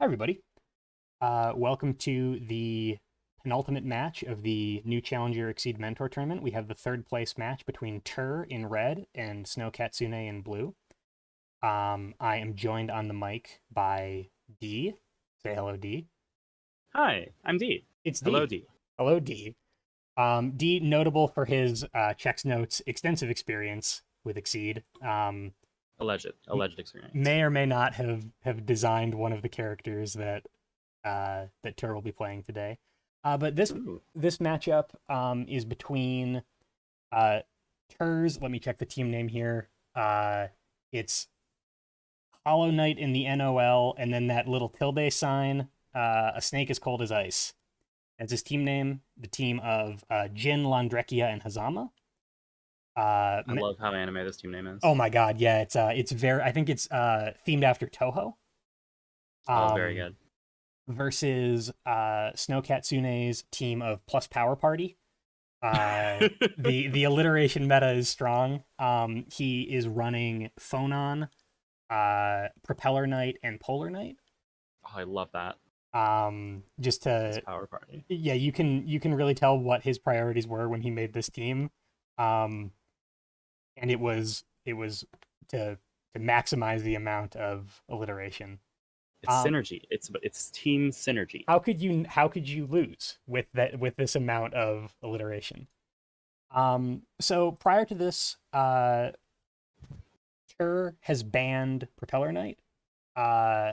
Hi, everybody. Welcome to the penultimate match of the New Challenger Exceed Mentor Tournament. We have the third place match between Tur in red and Snow Katsune in blue. I am joined on the mic by D. Say hello, D. Hi, I'm D. It's Hello, D. D. Hello, D. D, notable for his Chex Notes extensive experience with Exceed. Alleged experience. May or may not have designed one of the characters that Tur will be playing today. But this Ooh, this matchup is between uh, Tur's. Let me check the team name here. It's Hollow Knight in the NOL, and then that little tilde sign. A snake as cold as ice. That's his team name. The team of Jin, Landrekia, and Hazama. I love how anime this team name Oh is. my god, yeah, it's very. I think it's themed after Toho. Oh, very Um, good. versus Snow Katsune's team of Plus Power Party. Uh, the alliteration meta is strong. He is running Phonon, Propeller Knight, and Polar Knight. Oh, I love that. Just This to power party. yeah, you can really tell what his priorities were when he made this team. Um, and it was to maximize the amount of alliteration. It's Um, synergy. It's team synergy. how could you lose with this amount of alliteration? So prior to this, Tur has banned Propeller Knight, uh,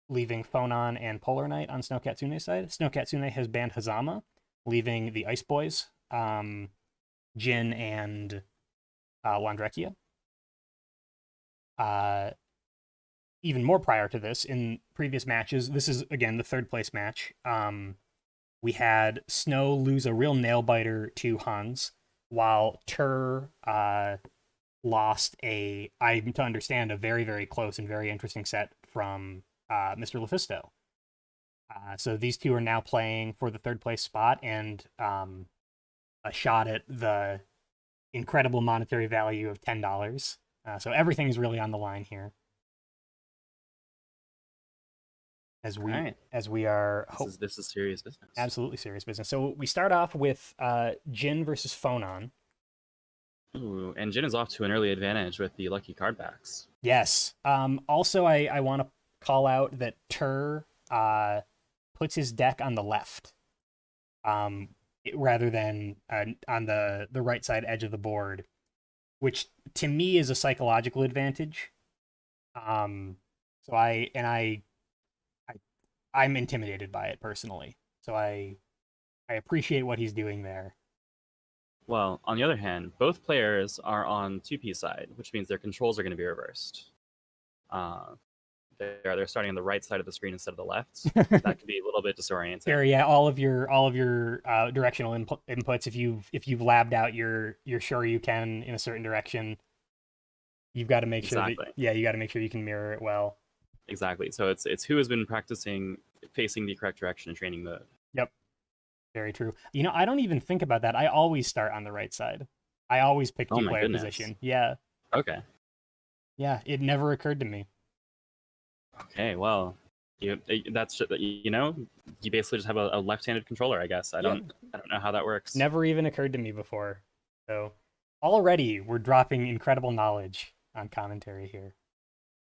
leaving Phonon and Polar Knight on Snow Katsune's side. Snow Katsune has banned Hazama, leaving the Ice Boys, Jin and Landrekia. Uh, Even more prior to this, in previous matches, this is again the third place match. We had Snow lose a real nail biter to Hans, while Tur lost I'm to understand, a very, very close and very interesting set from Mr. Lufisto. So these two are now playing for the third place spot and a shot at the incredible monetary value of $10. So everything is really on the line here as All we right. as we are This is serious business. absolutely serious business. So we start off with Jin versus Phonon. Ooh, and Jin is off to an early advantage with the lucky card backs. Yes. Also, I want to call out that Tur puts his deck on the left, um, rather than on the right side edge of the board, which to me is a psychological advantage. Um, so I I'm intimidated by it personally. So I appreciate what he's doing there. Well, on the other hand, both players are on 2P side, which means their controls are going to be reversed. Uh, they're starting on the right side of the screen instead of the left. That can be a little bit disorienting. Sure, yeah, all of your directional inputs. If you've labbed out your sure you can in a certain direction, you've got to make sure that Exactly. yeah, you got to make sure you can mirror it well. Exactly. So it's who has been practicing facing the correct direction in training mode. Yep, very true. I don't even think about that. I always start on the right side. I always pick Oh two my player goodness. position. Yeah, Okay. yeah. It never occurred to me. Okay. Well, you basically just have a left-handed controller, I guess. I Yeah, don't I don't know how that works. never even occurred to me before. So already we're dropping incredible knowledge on commentary here.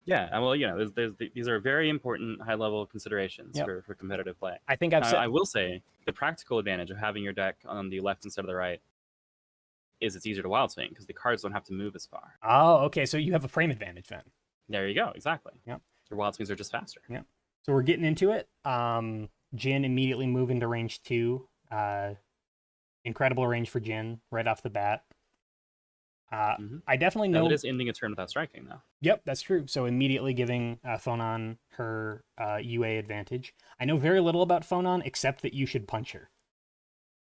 Yeah. Well, these are very important high-level considerations Yep. for competitive play. I think I've Now, I said. will say the practical advantage of having your deck on the left instead of the right is it's easier to wild swing because the cards don't have to move as far. Oh, okay. So you have a frame advantage then. There you go. Exactly. Yep. Your wild swings are just faster. Yeah. So we're getting into it. Jin immediately move into range two. Incredible range for Jin right off the bat. Mm-hmm. I definitely Now, it know. is ending a turn without striking, though. Yep, that's true. So immediately giving Phonon her UA advantage. I know very little about Phonon except that you should punch her.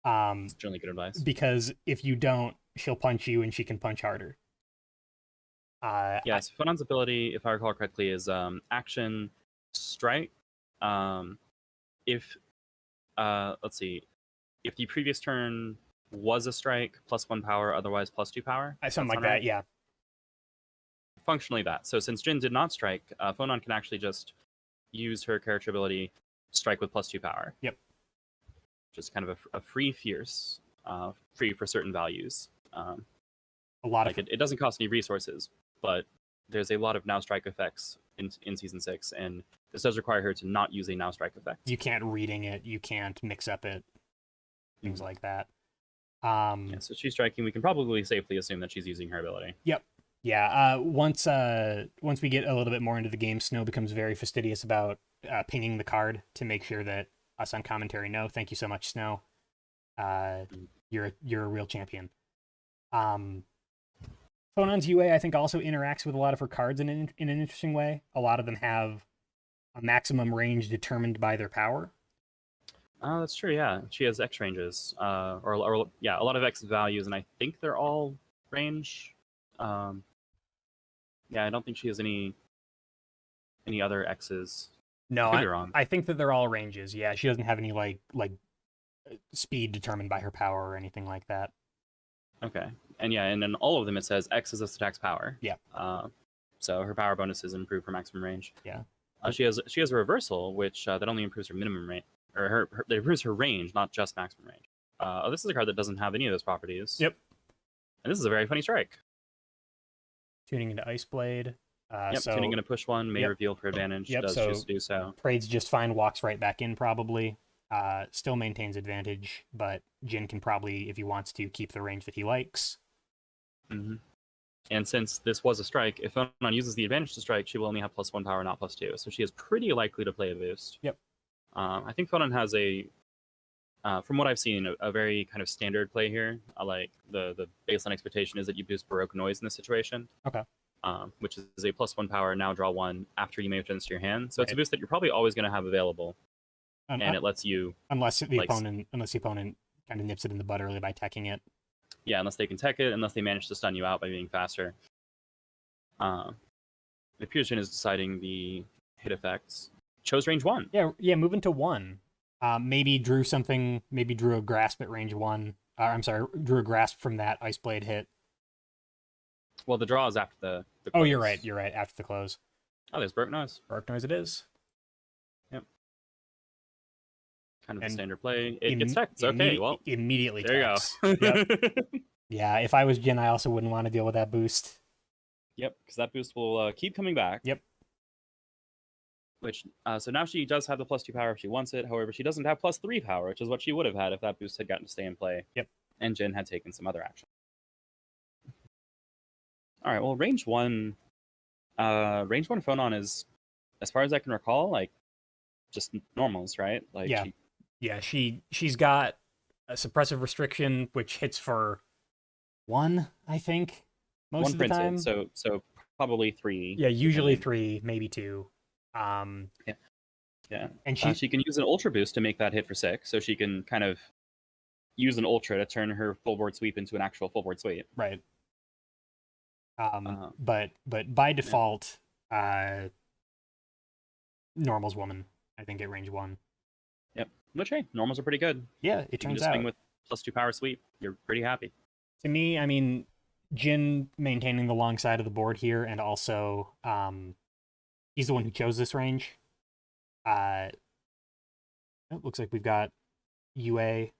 It's generally good advice. Because if you don't, she'll punch you and she can punch harder. Yeah, so Phonon's ability, if I recall correctly, is action, strike. Um, if let's see, if the previous turn was a strike, +1 power, otherwise +2 power. Something That like sound that. right? Yeah. Functionally that. So since Jin did not strike, Phonon can actually just use her character ability strike with +2 power. Yep. Just kind of a free fierce, free for certain values. A lot like of it doesn't cost any resources, but there's a lot of now strike effects in season 6, and this does require her to not use a now strike effect. you can't reading it, you can't mix up it, things like that. Yeah, so she's striking. We can probably safely assume that she's using her ability. Yep. Yeah. Once we get a little bit more into the game, Snow becomes very fastidious about pinging the card to make sure that us on commentary know. Thank you so much, Snow. You're a real champion. Phonon's UA, I think, also interacts with a lot of her cards in an interesting way. A lot of them have a maximum range determined by their power. That's true. Yeah, she has X ranges, or yeah, a lot of X values, and I think they're all range. Yeah, I don't think she has any other X's. No, Could be wrong. I think that they're all ranges. Yeah, she doesn't have any like speed determined by her power or anything like that. Okay, and yeah, and in all of them it says X is this attack's power. Yeah. So her power bonuses improve her maximum range. Yeah. She has a reversal, which that only improves her minimum range, or it improves her range, not just maximum range. This is a card that doesn't have any of those properties. Yep. And this is a very funny strike. Tuning into Ice Blade. Yep. So, tuning into push one may yep. reveal for advantage. Yep. Does So choose to do so. Prade's just fine. Walks right back in probably. Still maintains advantage, but Jin can probably, if he wants to, keep the range that he likes. Mm-hmm. And since this was a strike, if Phonon uses the advantage to strike, she will only have +1 power, not +2. So she is pretty likely to play a boost. Yep. I think Phonon has from what I've seen, a very kind of standard play here. Like the baseline expectation is that you boost Baroque Noise in this situation. Okay. Which is a +1 power, now draw 1 after you may have done this to your hand. So it's a boost that you're probably always going to have available. And it lets you... Unless the opponent kind of nips it in the bud early by teching it. Yeah, unless they can tech it, unless they manage to stun you out by being faster. It appears Jin is deciding the hit effects. Chose range 1. Yeah, moving to 1. Maybe drew a grasp at range 1. I'm sorry, drew a grasp from that Ice Blade hit. Well, the draw is after the close. Oh, you're right, after the close. Oh, there's Baroque Noise. Baroque Noise it is. Yep. Kind of a standard play. It gets teched. Okay, well. Immediately there techs. you go. Yep. Yeah, if I was Jin, I also wouldn't want to deal with that boost. Yep, because that boost will keep coming back. Yep. Which so now she does have the +2 power if she wants it. However, she doesn't have +3 power, which is what she would have had if that boost had gotten to stay in play. Yep. And Jin had taken some other action. All right. Well, range 1 Phonon is, as far as I can recall, like just normals, right? Like yeah. She's got a suppressive restriction which hits for 1, I think, most of the time. So probably 3. Yeah, usually 3, maybe 2. Yeah. And she can use an ultra boost to make that hit for 6, so she can kind of use an ultra to turn her full board sweep into an actual full board sweep. Right. But by default, normal's woman, I think, at range 1. Yep. Which, hey, normals are pretty good. Yeah, it turns out. Swing with +2 power sweep, you're pretty happy. To me, I mean, Jin maintaining the long side of the board here, and also he's the one who chose this range. It looks like we've got UA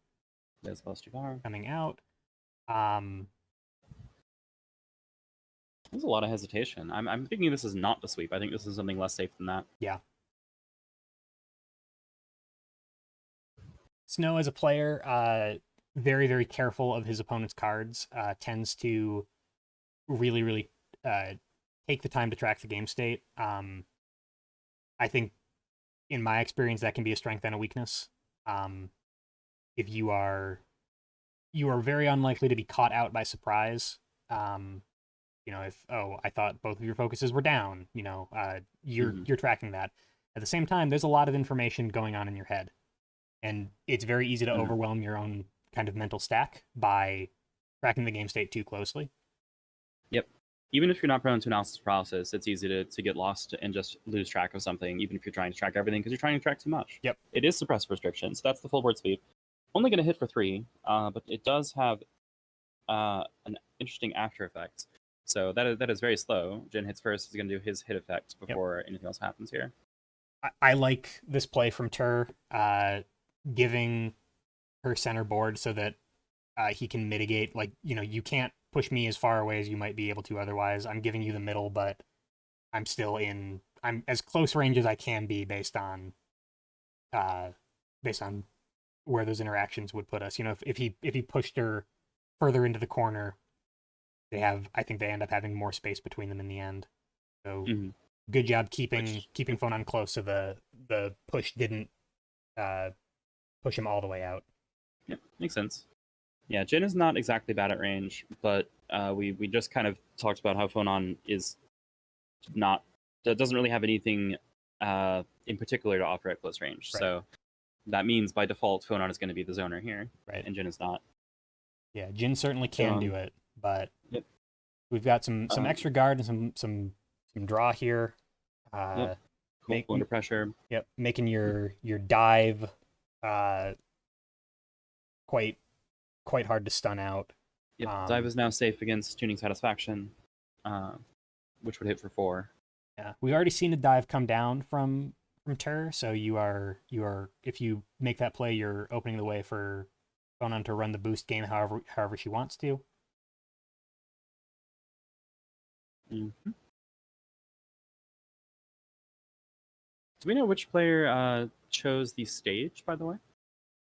There's +2 power coming out. There's a lot of hesitation. I'm thinking this is not the sweep. I think this is something less safe than that. Yeah. Snow, as a player, very, very careful of his opponent's cards, tends to really, really take the time to track the game state. I think, in my experience, that can be a strength and a weakness. If you are very unlikely to be caught out by surprise. If I thought both of your focuses were down, you're tracking that. At the same time, there's a lot of information going on in your head, and it's very easy to overwhelm your own kind of mental stack by tracking the game state too closely. Yep. Even if you're not prone to analysis paralysis, it's easy to get lost and just lose track of something, even if you're trying to track everything, because you're trying to track too much. Yep. It is suppressed restriction, so that's the full board sweep. Only going to hit for 3, but it does have an interesting after effect. So that is very slow. Jin hits first. He's going to do his hit effect before anything else happens here. I like this play from Tur, giving her center board so that he can mitigate. Like, you can't push me as far away as you might be able to otherwise. I'm giving you the middle, but I'm as close range as I can be uh, based on where those interactions would put us. If he pushed her further into the corner, I think they end up having more space between them in the end. So good job keeping Phonon close so the push didn't push him all the way out. Yeah, makes sense. Yeah, Jin is not exactly bad at range, but we just kind of talked about how Phonon is not doesn't really have anything in particular to offer at close range. Right. So that means by default Phonon is going to be the zoner here, Right. and Jin is not. Yeah, Jin certainly can do it, but yep. we've got some extra guard and some draw here. Yep. Cool. Under pressure. Yep, making your dive quite hard to stun out. Yep. Dive is now safe against Tuning Satisfaction, which would hit for 4. Yeah, we've already seen a dive come down from Tur, so you are if you make that play, you're opening the way for Phonon to run the boost game however she wants to. Mm-hmm. Do we know which player chose the stage, by the way?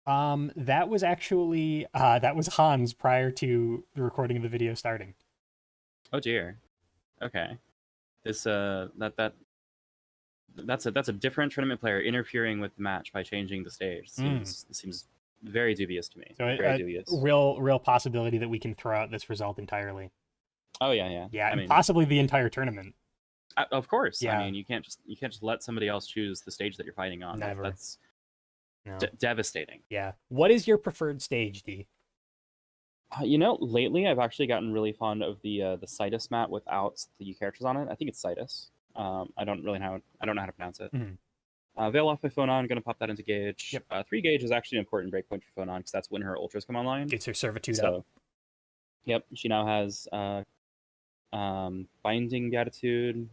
That was actually that was Hans prior to the recording of the video starting. Oh dear. Okay. This that's a different tournament player interfering with the match by changing the stage. Seems very dubious to me. So very dubious. Real possibility that we can throw out this result entirely. Oh yeah. Yeah, and possibly the entire tournament. Of course. Yeah. I mean, you can't just let somebody else choose the stage that you're fighting on. Never. That's devastating. Yeah. What is your preferred stage, D? Lately I've actually gotten really fond of the Citus map without the characters on it. I think it's Citus. I don't know how to pronounce it. Veil off by Phonon, gonna pop that into Gauge. Yep. 3 Gauge is actually an important breakpoint for Phonon because that's when her ultras come online. Gets her servitude up. Yep, she now has Binding Beatitude,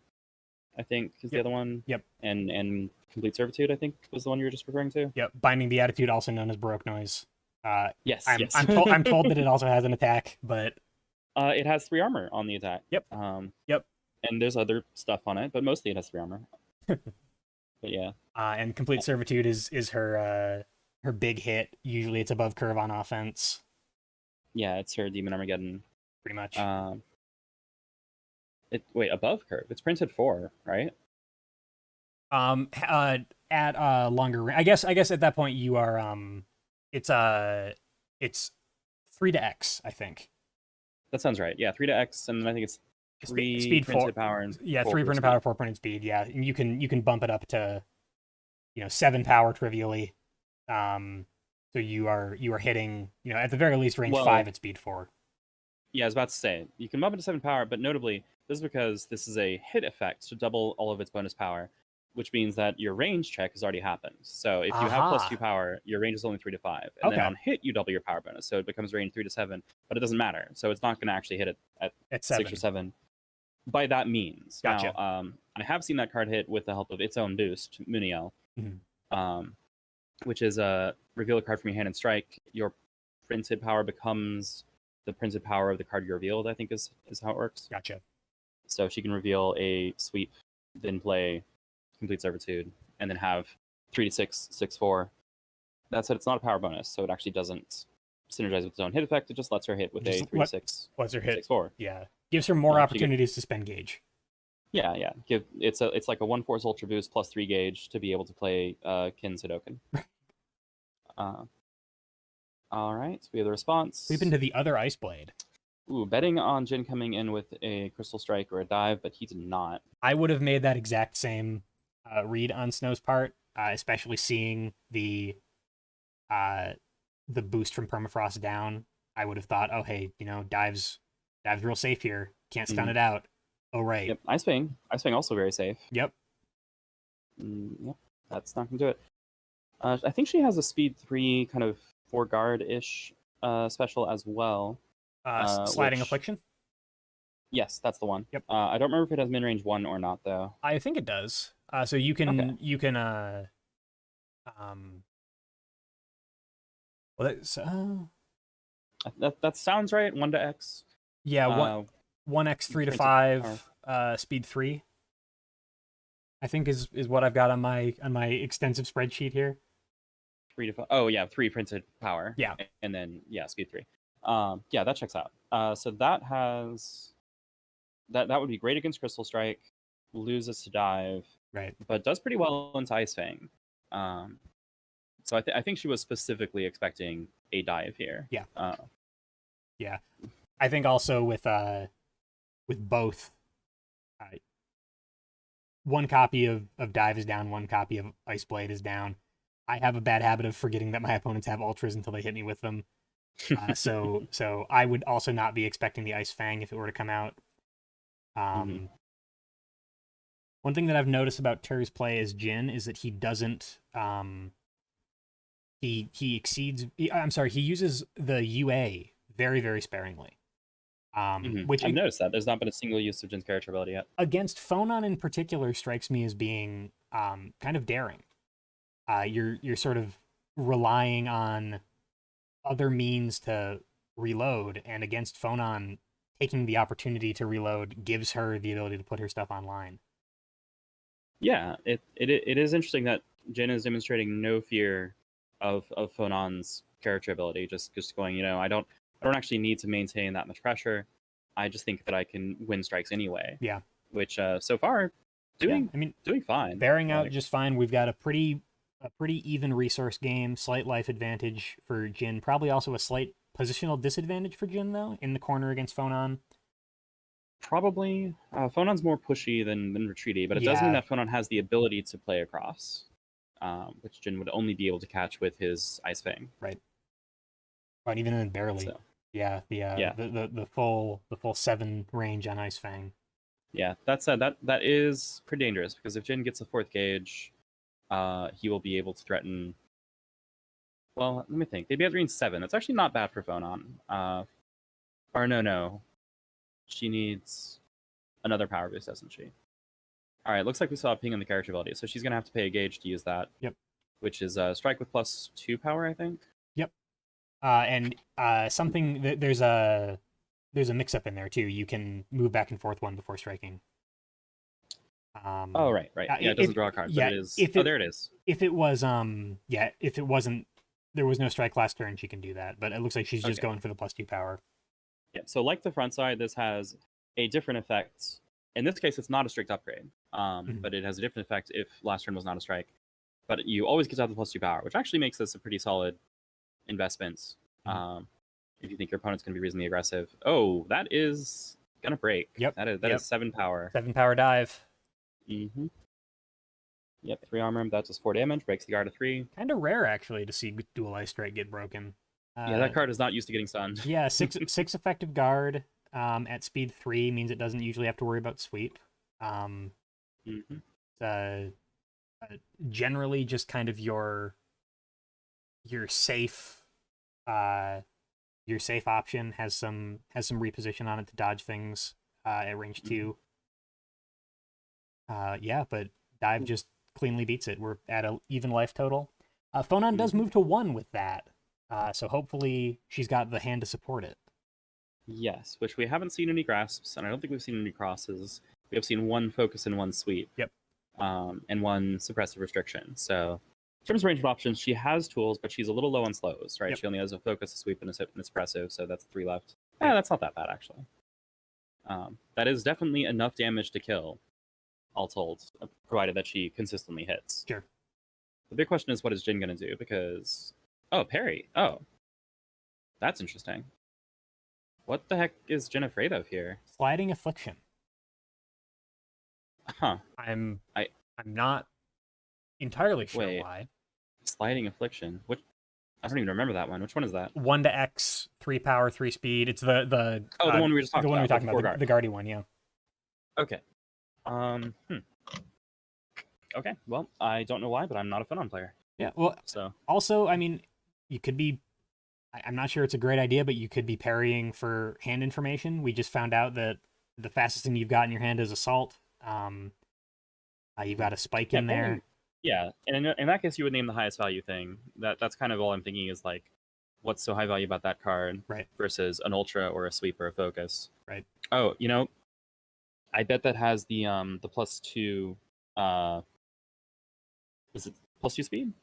I think, is the other one. Yep. And Complete Servitude, I think, was the one you were just referring to. Yep. Binding Beatitude, also known as Baroque Noise. Yes. I'm told that it also has an attack, but it has 3 armor on the attack. Yep. Yep. And there's other stuff on it, but mostly it has 3 armor. But yeah. And Complete Servitude is her big hit. Usually it's above curve on offense. Yeah, it's her Demon Armageddon. Pretty much. Wait, above curve. It's printed 4, right? At longer range. I guess at that point you are it's 3 to X, I think. That sounds right. Yeah, 3 to X, and then I think it's 3 speed printed 4 power and 3 printed power, 4 printed speed. Yeah, and you can bump it up to 7 power trivially. So you are hitting at the very least range 5 at speed 4. Yeah, I was about to say you can bump it to 7 power, but notably this is because this is a hit effect to double all of its bonus power, which means that your range check has already happened. So if you have +2 power, your range is only 3 to 5, and then on hit you double your power bonus, so it becomes range 3 to 7. But it doesn't matter, so it's not going to actually hit it at 6 or 7. By that means, gotcha. Now I have seen that card hit with the help of its own boost, Muniel, which is reveal a card from your hand and strike. Your printed power becomes the printed power of the card you revealed, I think is how it works. Gotcha. So she can reveal a sweep, then play Complete Servitude, and then have 3 to 6, 6/4. That said, it's not a power bonus, so it actually doesn't synergize with its own hit effect. It just lets her hit with a 3 to 6. Lets her hit 6/4. Yeah, gives her more opportunities to spend Gauge. Yeah. It's like a 1/4 Ultra Boost plus 3 Gauge to be able to play Kin Sudoken. All right, so we have the response. Sweep into the other Ice Blade. Ooh, betting on Jin coming in with a Crystal Strike or a dive, but he did not. I would have made that exact same read on Snow's part, especially seeing the boost from Permafrost down. I would have thought, oh hey, dive's real safe here. Can't stun it out. Oh right. Yep. Ice Fang also very safe. Yep. Yep. That's not gonna do it. I think she has a speed 3 kind of 4 guard-ish special as well. Sliding Affliction? Yes, that's the one. Yep. I don't remember if it has min range 1 or not, though. I think it does. So you Okay. can um well that's That sounds right. 1 to X. yeah, Uh, 1x 3 to printed power. 5 speed 3, I think is what I've got on my extensive spreadsheet here. 3 to 5. Oh yeah, 3 printed power, Yeah, and then yeah, speed 3. Yeah, that checks out. So that has that would be great against Crystal Strike. Loses to dive, right. but does pretty well into Ice Fang. Um, so I think she was specifically expecting a dive here. Yeah. Yeah. I think also with both, uh, one copy of dive is down, one copy of ice blade is down. I have a bad habit of forgetting that my opponents have ultras until they hit me with them. So I would also not be expecting the ice fang if it were to come out. Mhm. Um, One thing that I've noticed about Terry's play as Jin is that he doesn't he exceeds I'm sorry, he uses the UA very, very sparingly. Which I've noticed that there's not been a single use of Jin's character ability yet. against Phonon in particular strikes me as being kind of daring. You're sort of relying on other means to reload, and against Phonon, taking the opportunity to reload gives her the ability to put her stuff online. Yeah, it is interesting that Jin is demonstrating no fear of Fonon's character ability. Just going, I don't actually need to maintain that much pressure. I just think that I can win strikes anyway. Yeah, Which so far yeah. doing I mean, doing fine. bearing out Like just fine. We've got a pretty even resource game, slight life advantage for Jin. Probably also a slight positional disadvantage for Jin though in the corner against Phonon. probably Fonon's more pushy than retreaty, but it does mean Yeah, that Fonon has the ability to play across, which Jin would only be able to catch with his Ice Fang. right. But even then, barely. So Yeah, yeah, the full 7 range on Ice Fang. yeah. That said, that is pretty dangerous because if Jin gets a 4th gauge, he will be able to threaten. Well, let me think. They'd be able to threaten 7. That's actually not bad for Phonon. Or no. She needs another power boost, doesn't she? All right, looks like we saw a ping in the character ability, so she's gonna have to pay a gauge to use that. Yep, Which is strike with +2 power, I think. yep. And something there's a mix up in there too. You can move back and forth one before striking. Oh, Um, right. Yeah, it doesn't draw a card, but yeah, it is. if Oh, it there it is. if it was yeah, if it wasn't, there was no strike last turn, she can do that. But it looks like she's just Okay. going for the +2 power. Yeah. So like the front side, this has a different effect. In this case, it's not a strict upgrade, Mhm. but it has a different effect if last turn was not a strike. But you always get to have the +2 power, which actually makes this a pretty solid investment. Mhm. If you think your opponent's going to be reasonably aggressive. Oh, that is gonna break. Yep, That is yep. 7 power. 7 power dive. Mm-hmm. Yep, 3 armor. That does 4 damage. Breaks the guard to 3. Kind of rare actually to see dual ice strike get broken. Yeah, that Uh, card is not used to getting stunned. yeah, six effective guard at speed 3 means it doesn't usually have to worry about sweep. Um, Mm-hmm. uh, Generally just kind of your safe uh your safe option has some reposition on it to dodge things at range Mm-hmm. 2. Yeah, but dive just cleanly beats it. We're at a even life total. Phonon does Mm-hmm. move to 1 with that. So hopefully she's got the hand to support it. Yes, which we haven't seen any grasps, and I don't think we've seen any crosses. We have seen 1 focus and 1 sweep, Yep. and 1 suppressive restriction. So, in terms of range of options, she has tools, but she's a little low on slows, right? Yep. She only has a focus, a sweep, and a suppressive, so that's 3 left. Yep. That's not that bad, actually. That is definitely enough damage to kill, all told, provided that she consistently hits. Sure. The big question is, what is Jin going to do? Because, oh, parry. Oh, that's interesting. What the heck is Jin afraid of here? Sliding affliction. Huh. I'm I I'm not entirely sure wait. why. Sliding affliction. Which I don't even remember that one. Which one is that? 1 to X, 3 power, 3 speed. It's Oh, the one we were just the talking one we were about. talking With about, the Guardy one, yeah. Okay. Hmm. Okay. Well, I don't know why, but I'm not a Phenom player. Yeah. Well, So also, I mean, you could be. I'm not sure it's a great idea, but you could be parrying for hand information. We just found out that the fastest thing you've got in your hand is assault. You've got a spike Yeah, in there. pulling, yeah, and in that case, you would name the highest value thing. That's kind of all I'm thinking is like, what's so high value about that card Right. versus an ultra or a sweep or a focus. Right. Oh, I bet that has the +2. Is it +2 speed?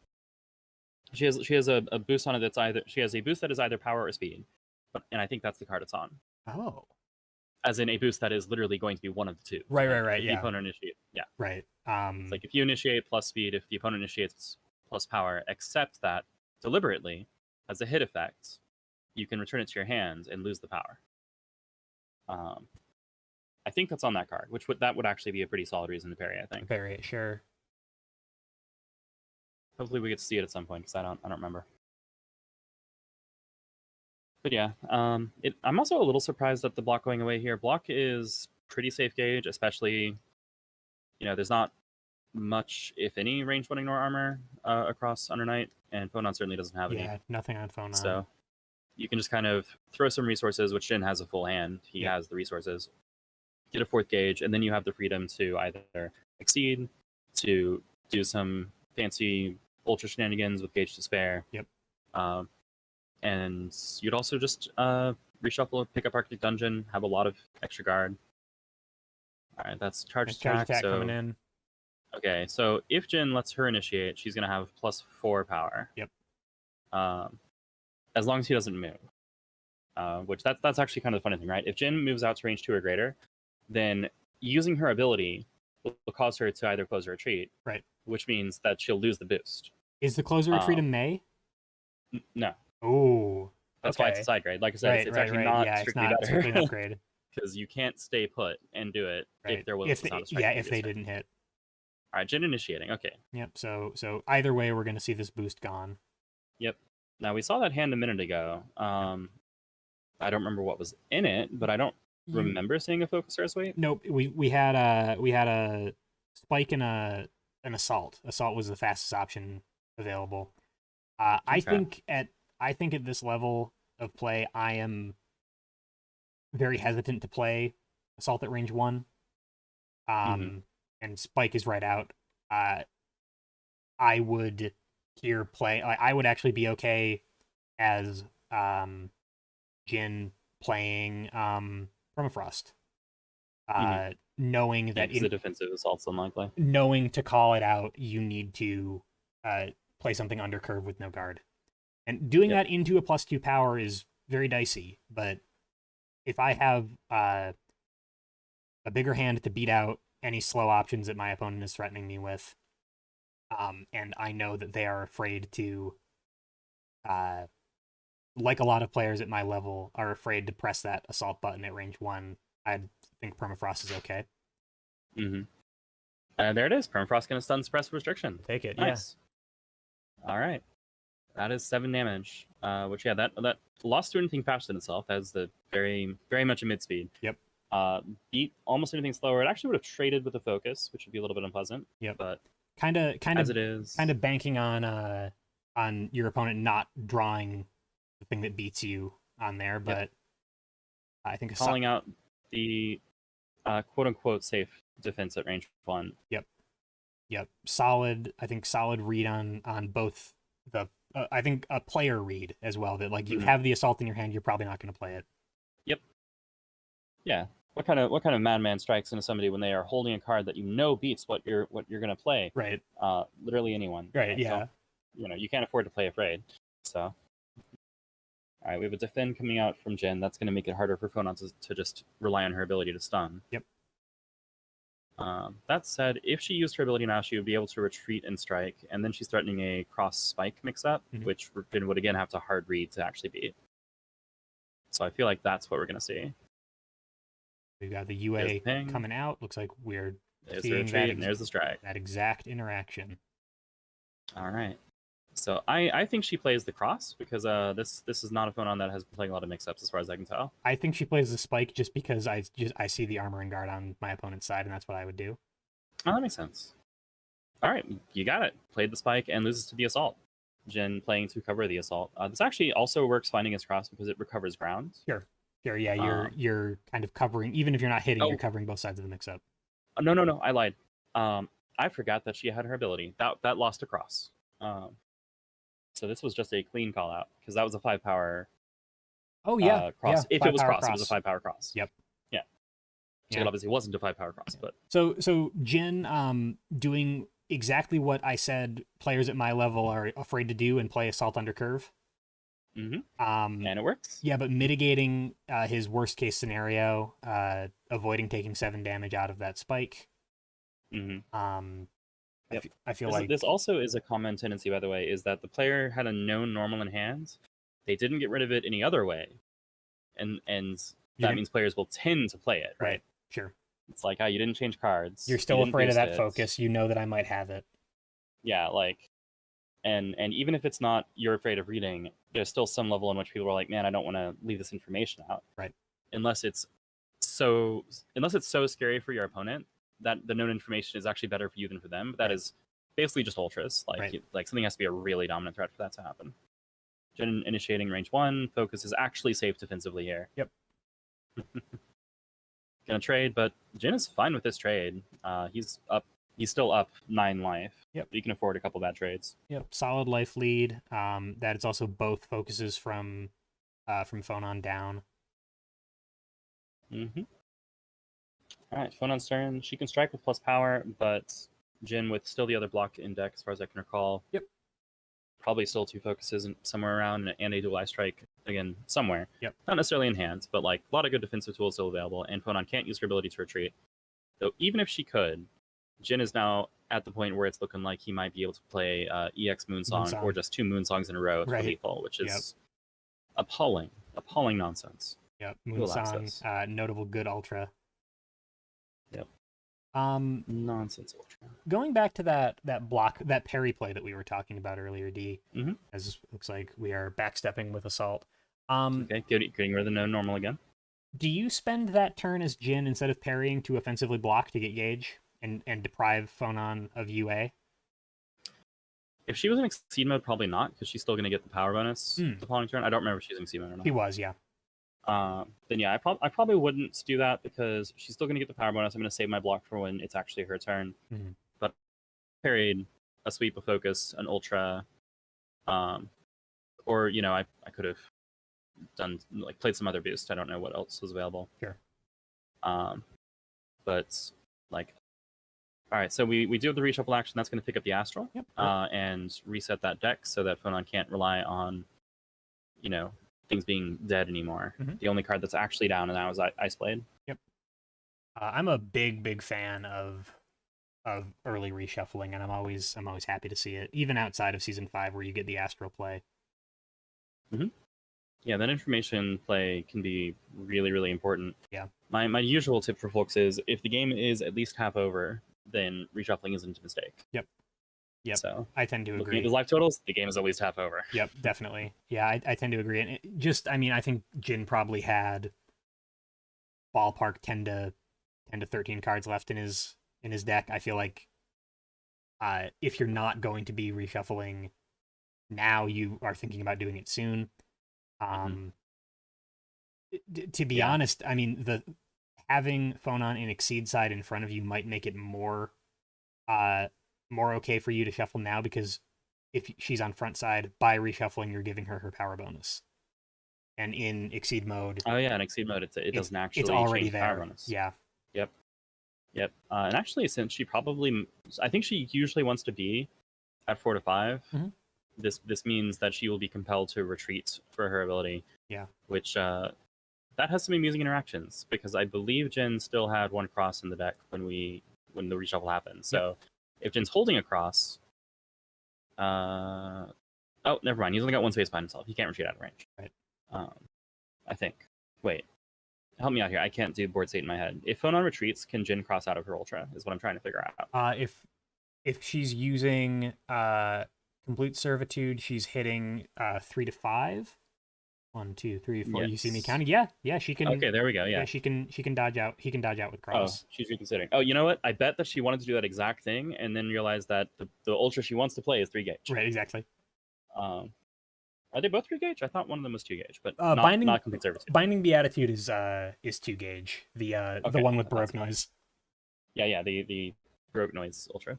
She has a boost on it that's either she has a boost that is either power or speed, and I think that's the card it's on. Oh. As in a boost that is literally going to be one of the two. Right. Like, Right. Right. if the Yeah. opponent initiates, yeah. Right. It's like if you initiate plus speed, if the opponent initiates plus power, except that deliberately, as a hit effect, you can return it to your hand and lose the power. I think that's on that card, that would actually be a pretty solid reason to parry. I think. Very sure. Hopefully, we get to see it at some point because I don't remember. But yeah, I'm also a little surprised at the block going away here. Block is pretty safe gauge, especially, there's not much, if any, range 1 ignore armor across Under Night, and Phonon certainly doesn't have any. Yeah, nothing on Phonon. So you can just kind of throw some resources, which Jin has a full hand. He Yep. has the resources. Get a 4th gauge, and then you have the freedom to either exceed, to do some fancy ultra shenanigans with gauge to spare. Yep. And you'd also just reshuffle, pick up Arctic Dungeon, have a lot of extra guard. All right, that's charge attack. Attack coming in. Okay, so if Jin lets her initiate, she's going to have +4 power. Yep. As long as he doesn't move. Which that's actually kind of the funny thing, right? If Jin moves out to range 2 or greater, then using her ability will cause her to either close or retreat. Right. Which means that she'll lose the boost. Is the closer retreat in May? No. Oh. That's why it's a side grade. Like I said, it's actually not strictly better. Strictly an upgrade. Because you can't stay put and do it if there was not a strike. Yeah, if they didn't hit. All right, Jin initiating. Okay. Yep. So either way, we're going to see this boost gone. Yep. Now we saw that hand a minute ago. I don't remember what was in it, but I don't remember seeing a focus or a sweep. Nope. We had a spike and an assault. Assault was the fastest option available. Okay. I think at this level of play, I am very hesitant to play assault at range 1. And spike is right out. I would here play. I would actually be okay as Jin playing Permafrost. Knowing that the defensive assault's unlikely. Knowing to call it out, you need to play something under curve with no guard. And doing that into a +2 power is very dicey, but if I have a bigger hand to beat out any slow options that my opponent is threatening me with, and I know that they are afraid to, like a lot of players at my level, are afraid to press that assault button at range 1, I think Permafrost is okay. There it is. Permafrost going to stun suppress restriction. Take it, nice. Yeah. All right. That is 7 damage, which, yeah, that lost to anything faster than itself. That is the very, very much a mid-speed. Yep. Beat almost anything slower. It actually would have traded with a focus, which would be a little bit unpleasant. Yep. But kind of as it is, kind of banking on your opponent not drawing the thing that beats you on there, but I think calling out the quote unquote safe defense at range 1. Yep. Solid. I think solid read on both the. I think a player read as well, that like you have the assault in your hand, you're probably not going to play it. Yep. Yeah. What kind of madman strikes into somebody when they are holding a card that beats what you're going to play? Right. Literally anyone. Right. Yeah. So, you can't afford to play afraid. So, all right, we have a defend coming out from Jin. That's going to make it harder for Phonon to just rely on her ability to stun. Yep. That said, if she used her ability now, she would be able to retreat and strike, and then she's threatening a cross spike mix-up, which Jin would again have to hard read to actually beat. So I feel like that's what we're going to see. We've got the UA coming out. Looks like we're seeing the retreat, and there's the strike. That exact interaction. All right. So I think she plays the cross because this is not a Phonon that has been playing a lot of mix-ups as far as I can tell. I think she plays the spike just because I see the armor and guard on my opponent's side, and that's what I would do. Oh, that makes sense. All right, you got it. Played the spike and loses to the assault. Jin playing to cover the assault. This actually also works finding his cross because it recovers ground. Sure. Yeah, you're kind of covering, even if you're not hitting, you're covering both sides of the mix-up. No, I lied. I forgot that she had her ability. That lost a cross. So this was just a clean call out because that was a 5 power Oh yeah, cross. If it was 5-power cross, it was a 5 power cross. Yep. Yeah. So Yeah. it obviously wasn't a 5 power cross, but So Jin doing exactly what I said players at my level are afraid to do and play Assault Under Curve. and it works. Yeah, but mitigating his worst case scenario, avoiding taking 7 damage out of that spike. Yep. I feel this, like this also is a common tendency, by the way, is that the player had a known normal in hand. They didn't get rid of it any other way, and that means players will tend to play it, right? Sure. It's like, you didn't change cards. You're still afraid of that focus. You know that I might have it. Yeah, like, and even if it's not you're afraid of reading, there's still some level in which people are like, man, I don't want to leave this information out. Right. Unless it's so scary for your opponent that the known information is actually better for you than for them. But that is basically just ultras. Like something has to be a really dominant threat for that to happen. Jin initiating range 1, focus is actually safe defensively here. Yep. Gonna trade, but Jin is fine with this trade. He's still up 9 life. Yep. You can afford a couple bad trades. Yep. Solid life lead. That is also both focuses from phone on down. All right, phone on turn. She can strike with plus power, but Jin with still the other block in deck, as far as I can recall. Yep. Probably still 2 focuses somewhere around, and a dual eye strike again somewhere. Yep. Not necessarily in hand, but like a lot of good defensive tools still available. And Phonon can't use her ability to retreat. So even if she could, Jin is now at the point where it's looking like he might be able to play EX Moonsong or just 2 Moonsongs in a row for lethal, which is appalling nonsense. Yep. Moonsong, notable good ultra. Yep. Nonsense ultra. Going back to that block, that parry play that we were talking about earlier, D. As looks like we are backstepping with Assault. Okay, getting rid of the known normal again. Do you spend that turn as Jin instead of parrying to offensively block to get gauge and deprive Phonon of UA? If she was in Exceed mode, probably not, because she's still going to get the power bonus the following turn. I don't remember if she's in Exceed mode or not. She was, yeah. Then yeah, I probably wouldn't do that because she's still going to get the power bonus. I'm going to save my block for when it's actually her turn. But parried a sweep, a focus, an ultra, or I could have done played some other boost. I don't know what else was available. Sure. But all right, so we do have the reshuffle action. That's going to pick up the Astral and reset that deck so that Phonon can't rely on things being dead anymore. The only card that's actually down now is Ice Blade. Yep. I'm a big fan of early reshuffling, and I'm always happy to see it, even outside of Season 5 where you get the Astral play. Yeah, that information play can be really important. Yeah. My usual tip for folks is if the game is at least half over, then reshuffling isn't a mistake. Yep. So I tend to agree. Looking at the life totals, the game is at least half over. Yep, definitely. Yeah, I tend to agree. And I think Jin probably had ballpark 10 to 13 cards left in his deck. I feel like if you're not going to be reshuffling now, you are thinking about doing it soon. To be honest, the having Phonon in Exceed side in front of you might make it more okay for you to shuffle now, because if she's on front side, by reshuffling you're giving her power bonus, and in Exceed mode, in Exceed mode it doesn't actually it's already change there. Power bonus. Yep. And actually, since I think she usually wants to be at 4 to 5. This means that she will be compelled to retreat for her ability. Yeah. Which that has some amusing interactions, because I believe Jin still had 1 cross in the deck when the reshuffle happened. So if Jin's holding a cross, oh, never mind. He's only got 1 space behind himself. He can't retreat out of range. Right. I think. Wait. Help me out here. I can't do board state in my head. If Phonon retreats, can Jin cross out of her ultra? Is what I'm trying to figure out. If she's using Complete Servitude, she's hitting 3 to 5. 1, 2, 3, 4. Yes. You see me counting? Yeah, she can. Okay, there we go. Yeah, she can dodge out. He can dodge out with cross. Oh, she's reconsidering. Oh, you know what? I bet that she wanted to do that exact thing, and then realized that the ultra she wants to play is 3 gauge. Right, exactly. Are they both 3 gauge? I thought one of them was 2 gauge, but not Complete Servitude. Binding Beatitude is 2 gauge. The one with Baroque noise. Yeah. The Rogue Noise Ultra.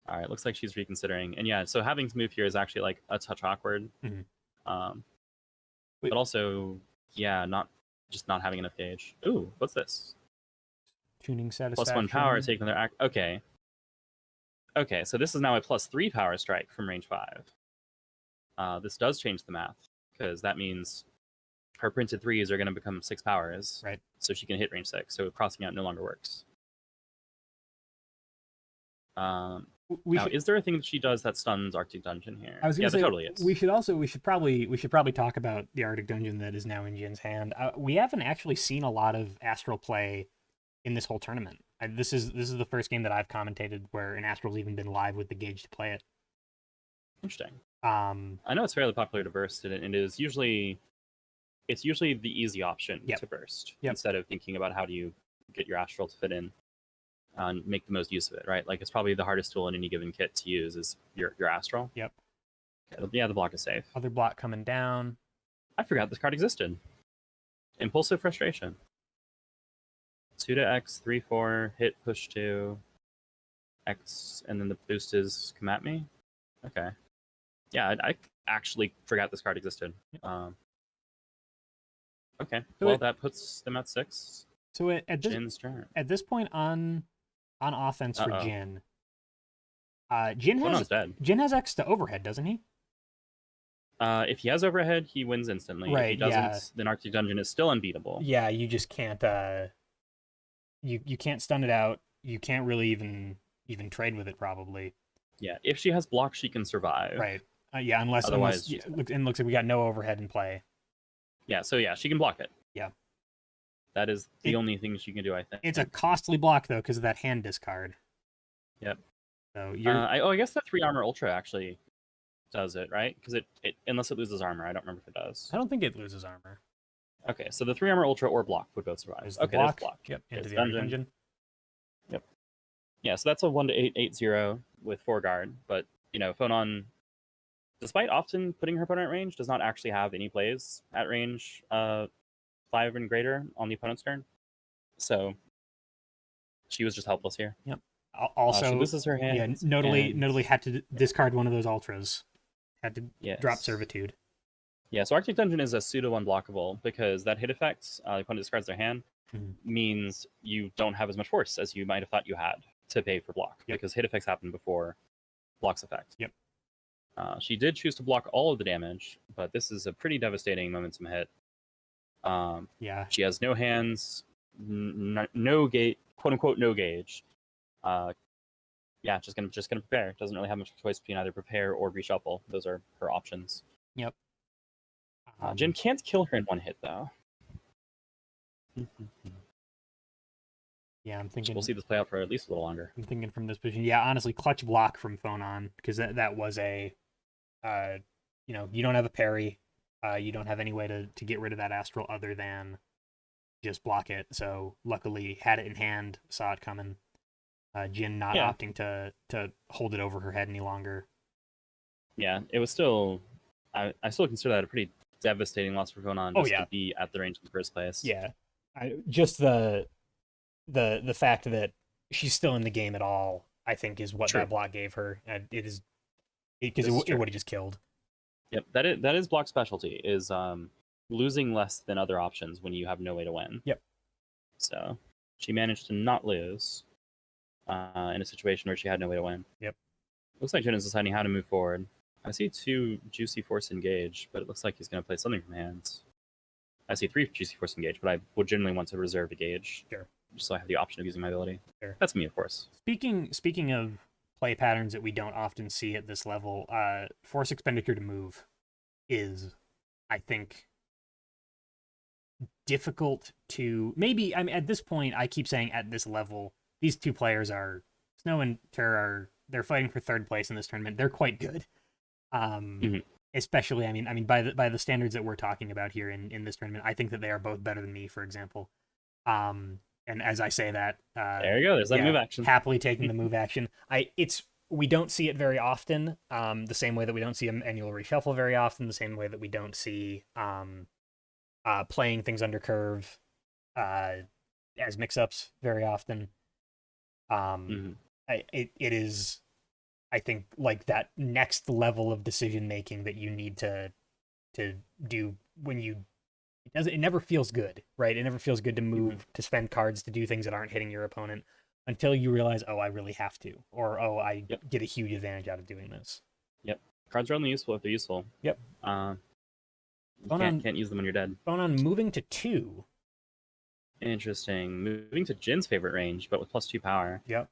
All right, looks like she's reconsidering. And yeah, so having to move here is actually like a touch awkward. Mhm. But also, yeah, not having enough gauge. Ooh, what's this? Tuning +1 power, satisfaction. take another act. Okay. Okay, so this is now a +3 power strike from range 5. This does change the math, because that means her printed 3s are going to become 6 powers. Right. So she can hit range 6, so crossing out no longer works. Now, is there a thing that she does that stuns Arctic Dungeon here? I was going to say, there totally is. we should probably talk about the Arctic Dungeon that is now in Jin's hand. We haven't actually seen a lot of Astral play in this whole tournament. This is the first game that I've commentated where an Astral's even been live with the gauge to play it. Interesting. I know it's fairly popular to burst, and it is usually the easy option to burst instead of thinking about how do you get your Astral to fit in and make the most use of it, right? Like, it's probably the hardest tool in any given kit to use is your Astral. Yep. Okay, yeah, the block is safe. Other block coming down. I forgot this card existed. Impulsive Frustration. 2 to X, 3/4, hit, push 2, X, and then the boost is come at me. Okay. Yeah, I actually forgot this card existed. Okay, so well, that puts them at 6. So Jin's turn. At this point on offense for Jin, Jin has X to overhead, doesn't he? If he has overhead, he wins instantly. Right, if he doesn't, then Arctic Dungeon is still unbeatable. Yeah, you just can't you can't stun it out. You can't really even trade with it, probably. Yeah, if she has block, she can survive. Right. Yeah, unless it looks like we got no overhead in play. Yeah, so yeah, she can block it. Yeah. That is the only thing she can do, I think. It's a costly block, though, because of that hand discard. Yep. So I guess that 3 armor ultra actually does it, right? Because it unless it loses armor, I don't remember if it does. I don't think it loses armor. Okay, so the 3 armor ultra or block would both survive. There's okay, block. there's block. Yep, into the dungeon. Yep. Yeah, so that's a 1 to 8/8/0 with 4 guard, but Phonon, despite often putting her opponent at range, does not actually have any plays at range 5 and greater on the opponent's turn. So she was just helpless here. Yep. Also, she loses her hand. Yeah, notably had to discard one of those ultras. Had to drop Servitude. Yeah, so Arctic Dungeon is a pseudo unblockable because that hit effect, the opponent discards their hand, means you don't have as much force as you might have thought you had to pay for block, because hit effects happen before block's effect. Yep. She did choose to block all of the damage, but this is a pretty devastating momentum hit. Yeah. She has no hands, no gauge, quote unquote, no gauge. Yeah, just gonna prepare. Doesn't really have much choice between either prepare or reshuffle. Those are her options. Yep. Jin can't kill her in one hit, though. Yeah, I'm thinking we'll see this play out for at least a little longer. I'm thinking from this position. Yeah, honestly, clutch block from Phonon, because that was a, you don't have a parry, you don't have any way to get rid of that Astral other than just block it. So luckily, had it in hand, saw it coming. Jin not opting to hold it over her head any longer. Yeah, it was still. I still consider that a pretty devastating loss for Phonon to be at the range in the first place. Yeah, just the fact that she's still in the game at all, I think, is what that block gave her. It is because it would have just killed. Yep, that is block specialty, is losing less than other options when you have no way to win. Yep. So she managed to not lose in a situation where she had no way to win. Yep. Looks like Jin is deciding how to move forward. I see 2 Juicy Force Engage, but it looks like he's going to play something from hands. I see 3 Juicy Force Engage, but I would generally want to reserve a gauge. Sure. Just so I have the option of using my ability. Sure. That's me, of course. Speaking of play patterns that we don't often see at this level, force expenditure to move is, I think, difficult to... Maybe, I mean, at this point, I keep saying at this level, these two players are... Snow and Terra they're fighting for third place in this tournament. They're quite good. Especially, I mean, by the standards that we're talking about here in this tournament, I think that they are both better than me, for example. And as I say that, there you go. There's that move action. Happily taking the move action. We don't see it very often. The same way that we don't see an annual reshuffle very often. The same way that we don't see playing things under curve as mix-ups very often. Mhm. It is, I think, like that next level of decision making that you need to do when you it never feels good, right? It never feels good to Mhm. move, to spend cards to do things that aren't hitting your opponent until you realize, oh, I really have to, or oh, I Yep. get a huge advantage out of doing this. Yep. Cards are only useful if they're useful. Yep. Uh, you Phone on can't use them when you're dead. phone on moving to 2. Interesting. Moving to Jin's favorite range, but with +2 power. Yep.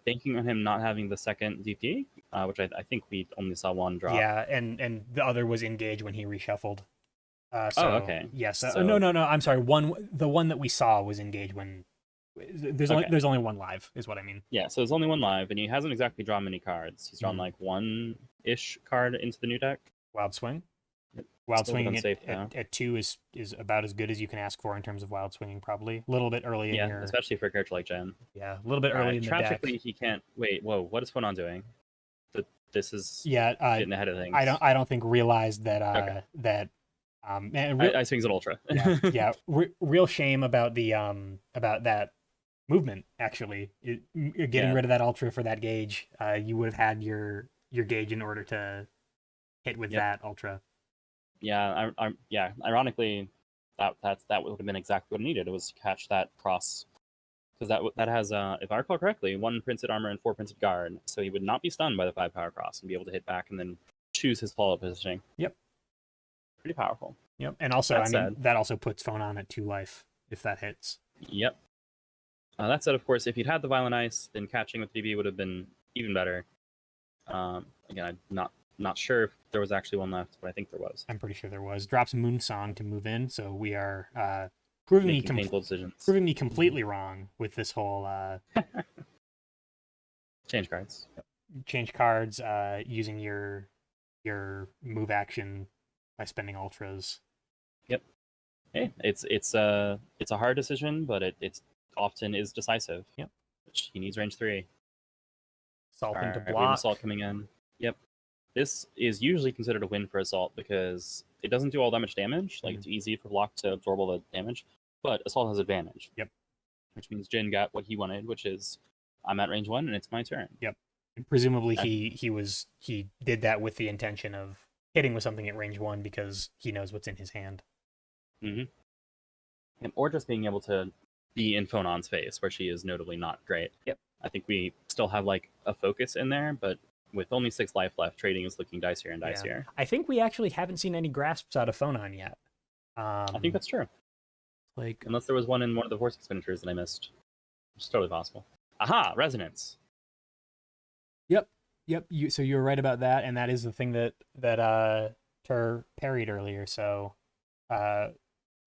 Banking on him not having the second DP, which I think we only saw one drop. Yeah, and the other was engage when he reshuffled. Oh, So okay. yes, no, So no, no. I'm sorry. The one that we saw was engage when okay, there's only one live, is what I mean. yeah. So there's only one live, and he hasn't exactly drawn many cards. He's drawn Mm. like one-ish card into the new deck. Wild swing. Yep. Wild Still a bit swinging unsafe though. at 2 is about as good as you can ask for in terms of wild swinging. Probably a little bit early in Yeah, your especially for a character like Jen. yeah, a little bit All early right. in the deck. Tragically, he can't. Wait. Whoa. What is Phonon doing? This is Yeah, getting ahead of things. I don't think realized that Okay. that and real I swings an ultra. yeah real shame about that movement actually. Getting Yeah. rid of that ultra for that gauge. You would have had your gauge in order to hit with Yep. that ultra. Yeah. Yeah. Ironically, that would have been exactly what I needed. It was to catch that cross because that has, if I recall correctly, 1 printed armor and 4 printed guard, so he would not be stunned by the 5 power cross and be able to hit back and then choose his follow up positioning. Yep. Pretty powerful. Yep. And also, That I mean, said, that also puts phone on at 2 life if that hits. yep. That said, of course, if he'd had the Violent Ice, then catching with DB would have been even better. Again, I'm not sure if there was actually one left, but I think there was. I'm pretty sure there was. Drops Moon Song to move in, so we are Making painful decisions. proving me completely wrong with this whole Change cards. change cards, using your move action by spending ultras. Yep. Hey, it's a hard decision, but it often is decisive. Yep. Which he needs range 3. Salt All into right, we have an block. assault coming in. Yep. This is usually considered a win for assault because it doesn't do all that much damage. Like it's easy for block to absorb all the damage, but assault has advantage. Yep. Which means Jin got what he wanted, which is I'm at range 1 and it's my turn. Yep. And presumably And, he did that with the intention of hitting with something at range 1 because he knows what's in his hand. or just being able to be in Phonon's face, where she is notably not great. Yep. I think we still have like a focus in there, but with only 6 life left, trading is looking dicier and dicier. Yeah. I think we actually haven't seen any grasps out of Phonon yet. I think that's true. Like Unless there was one in one of the horse expenditures that I missed, which is totally possible. Aha! Resonance. Yep. So you were right about that, and that is the thing that Tur parried earlier. So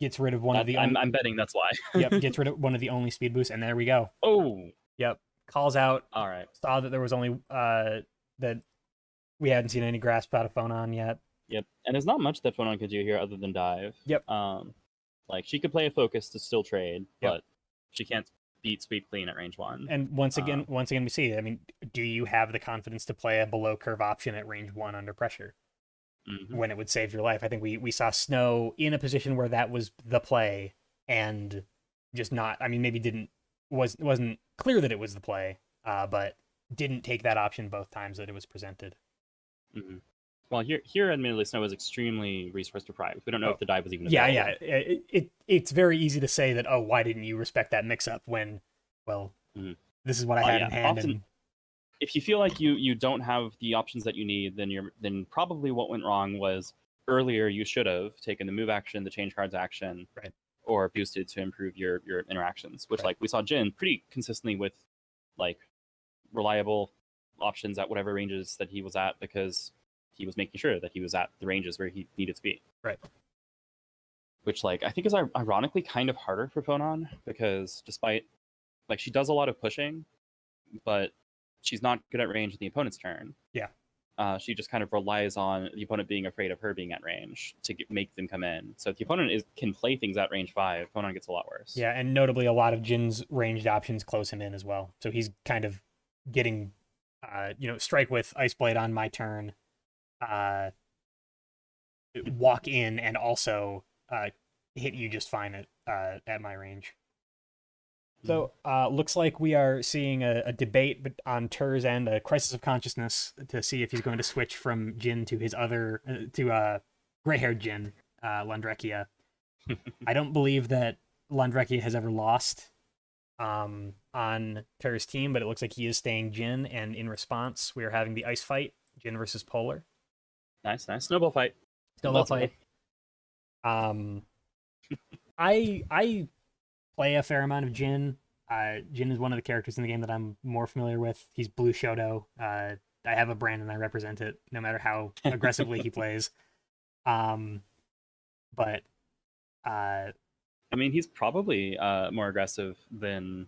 gets rid of one of the I'm betting that's why. Yep, gets rid of one of the only speed boosts, and there we go. Oh. Yep. Calls out. All right. Saw that there was only that we hadn't seen any grasp out of Phonon yet. Yep. And there's not much that Phonon could do here other than dive. Yep. Like she could play a focus to still trade, Yep. but she can't beat sweep clean at range 1. And once again we see, I mean, do you have the confidence to play a below curve option at range 1 under pressure? When it would save your life. I think we saw Snow in a position where that was the play and just not, I mean, maybe wasn't clear that it was the play, but didn't take that option both times that it was presented. Well, here admittedly Snow is extremely resource deprived. We don't know if the dive was even available. Yeah. It's very easy to say that, oh, why didn't you respect that mix up when, well, this is what I had in hand. Often, if you feel like you don't have the options that you need, then probably what went wrong was earlier you should have taken the move action, the change cards action, right, or boosted to improve your interactions, which like we saw Jin pretty consistently with like reliable options at whatever ranges that he was at because he was making sure that he was at the ranges where he needed to be. Right. Which like I think is ironically kind of harder for Phonon because despite like she does a lot of pushing, but she's not good at range in the opponent's turn. Yeah. She just kind of relies on the opponent being afraid of her being at range to make them come in. So if the opponent can play things at range 5, Phonon gets a lot worse. Yeah, and notably a lot of Jin's ranged options close him in as well. So he's kind of getting, strike with Ice Blade on my turn, walk in, and also hit you just fine at my range. So, looks like we are seeing a debate on Tur's end, a crisis of consciousness, to see if he's going to switch from Jin to his other, to gray-haired Jin, Landrekia. I don't believe that Landrekia has ever lost on Tur's team, but it looks like he is staying Jin, and in response, we are having the ice fight, Jin versus Polar. Nice. Snowball fight. Snowball fight. I play a fair amount of Jin. Jin is one of the characters in the game that I'm more familiar with. He's Blue Shoto. I have a brand and I represent it, no matter how aggressively he plays. But I mean, he's probably more aggressive than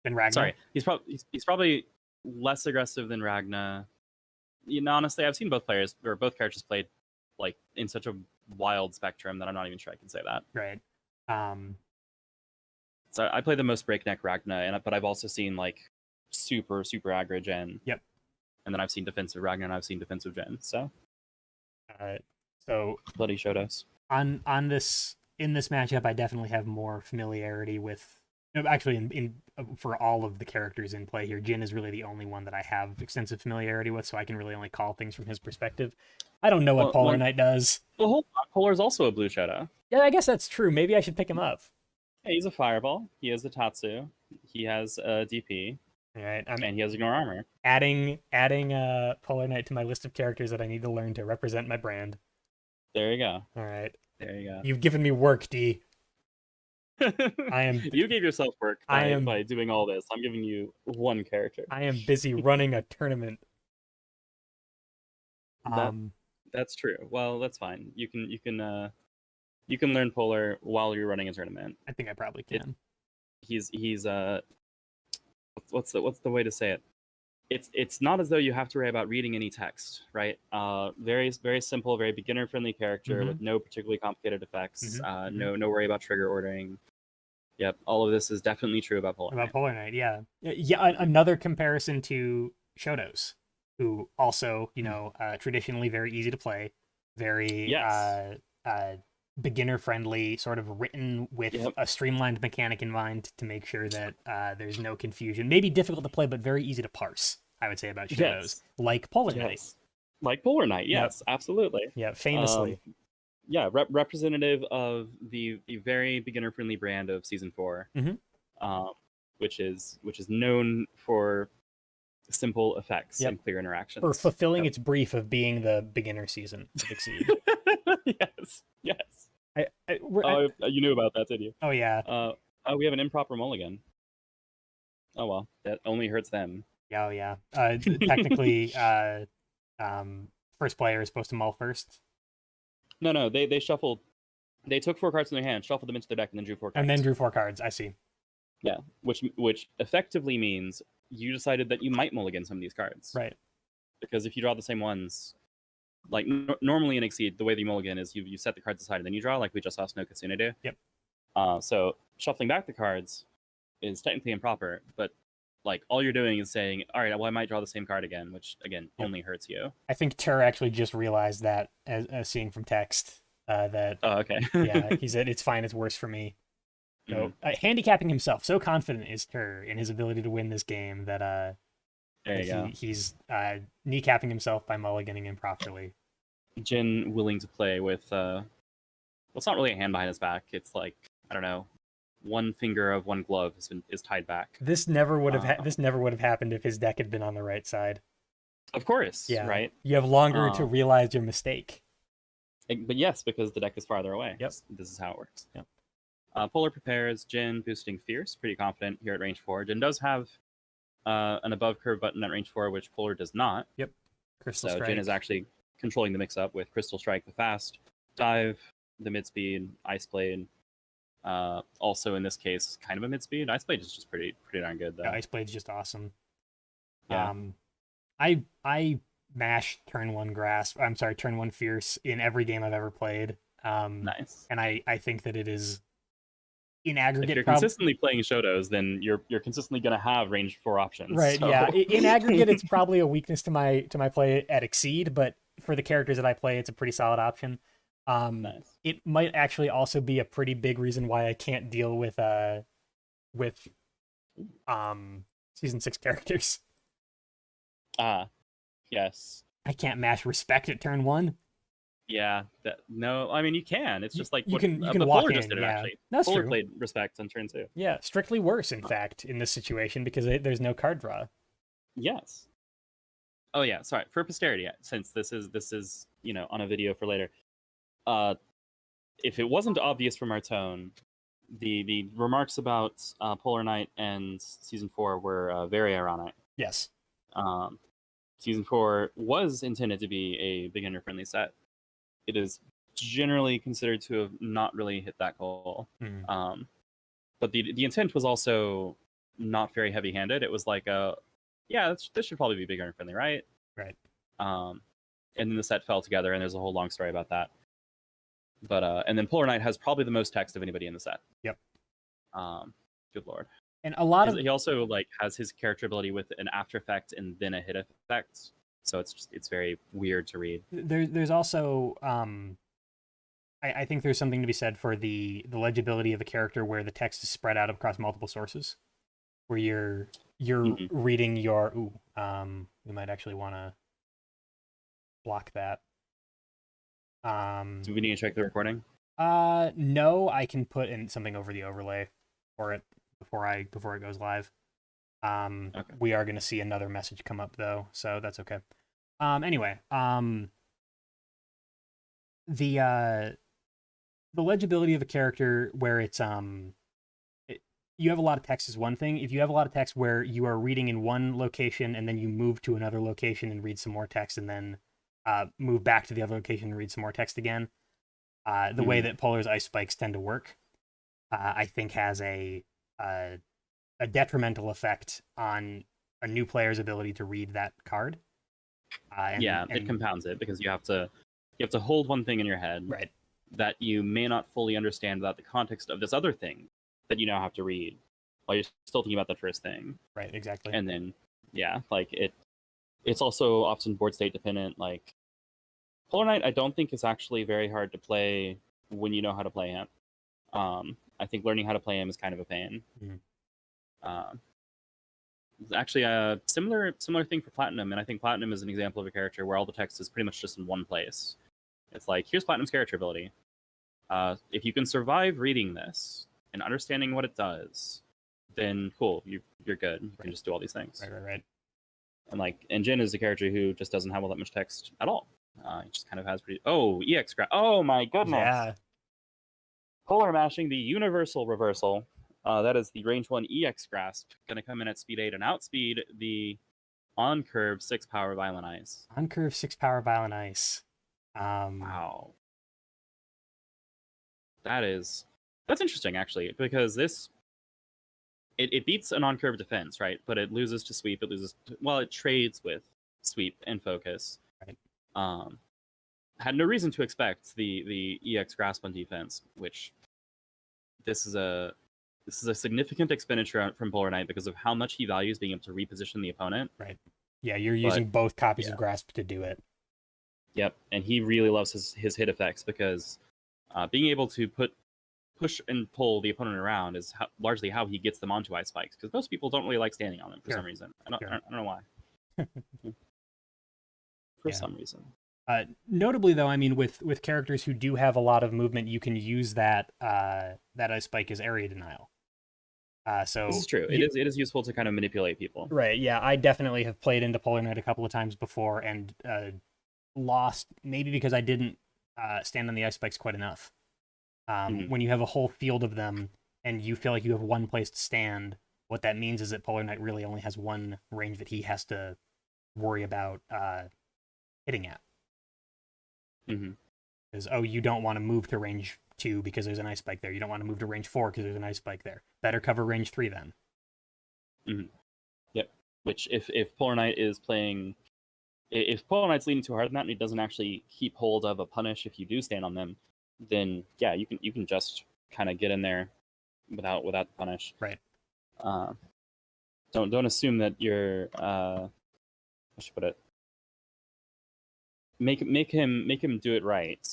Ragnar. Sorry, he's probably less aggressive than Ragnar. You know, honestly, I've seen both characters played like in such a wild spectrum that I'm not even sure I can say that. Right. So I play the most breakneck Ragnar, but I've also seen like super aggro Gen. Yep. And then I've seen defensive Ragnar and I've seen defensive Gen. So bloody showed us. On this in this matchup, I definitely have more familiarity with. Actually, in for all of the characters in play here, Jin is really the only one that I have extensive familiarity with, so I can really only call things from his perspective. I don't know what Polar Knight does. Well, hold on. Polar's also a blue shadow. Yeah, I guess that's true. Maybe I should pick him up. Yeah, he's a fireball. He has a Tatsu. He has a DP. All right, and he has ignore armor. Adding Polar Knight to my list of characters that I need to learn to represent my brand. There you go. All right. There you go. You've given me work, D. You gave yourself work by doing all this. I'm giving you one character. I am busy running a tournament. That's true. Well, that's fine. You can learn Polar while you're running a tournament. I think I probably can. He's what's the way to say it? It's not as though you have to worry about reading any text, right? Very simple, very beginner friendly character with no particularly complicated effects. No worry about trigger ordering. Yep, all of this is definitely true about Polar Knight. Polar Knight, yeah. Another comparison to Shotos, who also, traditionally very easy to play, very beginner friendly, sort of written with a streamlined mechanic in mind to make sure that there's no confusion. Maybe difficult to play, but very easy to parse, I would say, about Shotos. Like Polar Knight. Like Polar Knight, yes, absolutely. Yeah, famously. Representative of the very beginner friendly brand of Season 4, which is known for simple effects and clear interactions. For fulfilling its brief of being the beginner season of Exceed. Yes. You knew about that, did you? Oh, yeah. We have an improper mulligan. Oh, well. That only hurts them. Oh, yeah. Technically, first player is supposed to mull first. No, they shuffled. They took 4 cards in their hand, shuffled them into their deck, and then drew 4 cards. And then drew 4 cards, I see. Yeah, which effectively means you decided that you might mulligan some of these cards. Right. Because if you draw the same ones, like normally in Exceed, the way that you mulligan is you set the cards aside and then you draw, like we just saw Snow Katsune do. Yep. So shuffling back the cards is technically improper, but like all you're doing is saying, all right, well, I might draw the same card again, which again only hurts you. I think Tur actually just realized that as seeing from text that. Oh, okay. Yeah, he said it's fine. It's worse for me. So handicapping himself, so confident is Tur in his ability to win this game that he's kneecapping himself by mulliganing improperly. Jin willing to play with well, it's not really a hand behind his back. It's like, I don't know, one finger of one glove is tied back. This never would have this never would have happened if his deck had been on the right side. Of course, yeah. Right. You have longer to realize your mistake. But yes, because the deck is farther away. Yep. This is how it works. Yep. Polar prepares Jin boosting Fierce, pretty confident here at range 4. Jin does have an above curve button at range 4, which Polar does not. Yep. Crystal so Strike. Jin is actually controlling the mix-up with Crystal Strike, the fast, Dive, the mid-speed, Ice Blade. Also in this case, kind of a mid-speed. Ice Blade is just pretty darn good, though. Yeah, Ice Blade is just awesome. Yeah. I mash turn 1 Grasp. I'm sorry, turn 1 Fierce in every game I've ever played. Nice. And I think that it is in aggregate. If you're consistently playing Shotos, then you're consistently going to have range 4 options. Right. So. Yeah. In aggregate, it's probably a weakness to my play at Exceed, but for the characters that I play, it's a pretty solid option. Nice. It might actually also be a pretty big reason why I can't deal with Season 6 characters. Ah, yes. I can't mash respect at turn 1. Yeah. No, I mean you can. It's just like what You can but walk Polar just in, did it yeah. actually. That's Polar true. played respect on turn 2. Yeah, strictly worse, in fact, in this situation because there's no card draw. Yes. Oh yeah, sorry. For posterity, since this is on a video for later. Uh, if it wasn't obvious from our tone, the remarks about Polar Knight and Season 4 were very ironic. Yes. Um, Season 4 was intended to be a beginner friendly set. It is generally considered to have not really hit that goal. Mm. But the intent was also not very heavy handed. It was like yeah, this should probably be beginner friendly, right? Right. And then the set fell together, and there's a whole long story about that. But and then Polar Knight has probably the most text of anybody in the set. Yep. Good lord. And a lot of he also like has his character ability with an after effect and then a hit effect, so it's very weird to read. there's also I think there's something to be said for the legibility of a character where the text is spread out across multiple sources, where you're reading your we might actually want to block that. Do we need to check the recording? No, I can put in something over the overlay for it before it goes live. Okay. We are going to see another message come up though, so that's okay. Anyway, the legibility of a character where it's you have a lot of text is one thing. If you have a lot of text where you are reading in one location and then you move to another location and read some more text and then move back to the other location and read some more text again, the way that Polar's ice spikes tend to work, I think has a detrimental effect on a new player's ability to read that card. It compounds it because you have to hold one thing in your head, right, that you may not fully understand without the context of this other thing that you now have to read while you're still thinking about that first thing. Right, exactly. And then like it's also often board state dependent. Like Polar Knight, I don't think is actually very hard to play when you know how to play him. I think learning how to play him is kind of a pain. Actually a similar thing for Platinum, and I think Platinum is an example of a character where all the text is pretty much just in one place. It's like, here's Platinum's character ability. If you can survive reading this and understanding what it does, then cool, you're good. You can just do all these things. Right. And Jin is a character who just doesn't have all that much text at all. He just kind of has pretty. Oh, EX grasp. Oh my goodness. Yeah. Polar mashing the universal reversal. That is the range 1 EX grasp. Going to come in at speed 8 and outspeed the on curve 6 power violent ice. On curve 6 power violent ice. Wow. That's interesting actually, because this it beats an on curve defense, right? But it loses to sweep. It trades with sweep and focus. Right. Had no reason to expect the EX grasp on defense, which this is a significant expenditure from Polar Knight because of how much he values being able to reposition the opponent. Right. Yeah, you're using both copies of grasp to do it. Yep, and he really loves his hit effects because being able to push and pull the opponent around is largely how he gets them onto ice spikes, because most people don't really like standing on them for some reason. I don't know why. For some reason. Notably, though, I mean, with characters who do have a lot of movement, you can use that ice spike as area denial. So this is true. It is useful to kind of manipulate people. Right. Yeah, I definitely have played into Polar Knight a couple of times before and lost, maybe because I didn't stand on the ice spikes quite enough. When you have a whole field of them and you feel like you have one place to stand, what that means is that Polar Knight really only has one range that he has to worry about hitting at. Because, you don't want to move to range 2 because there's an ice spike there. You don't want to move to range 4 because there's an ice spike there. Better cover range 3 then. Yep. Which if Polar Knight is playing, if Polar Knight's leaning too hard on that and he doesn't actually keep hold of a punish if you do stand on them, then yeah, you can just kind of get in there without the punish. Right. Don't assume that you're I should put it. Make him do it right.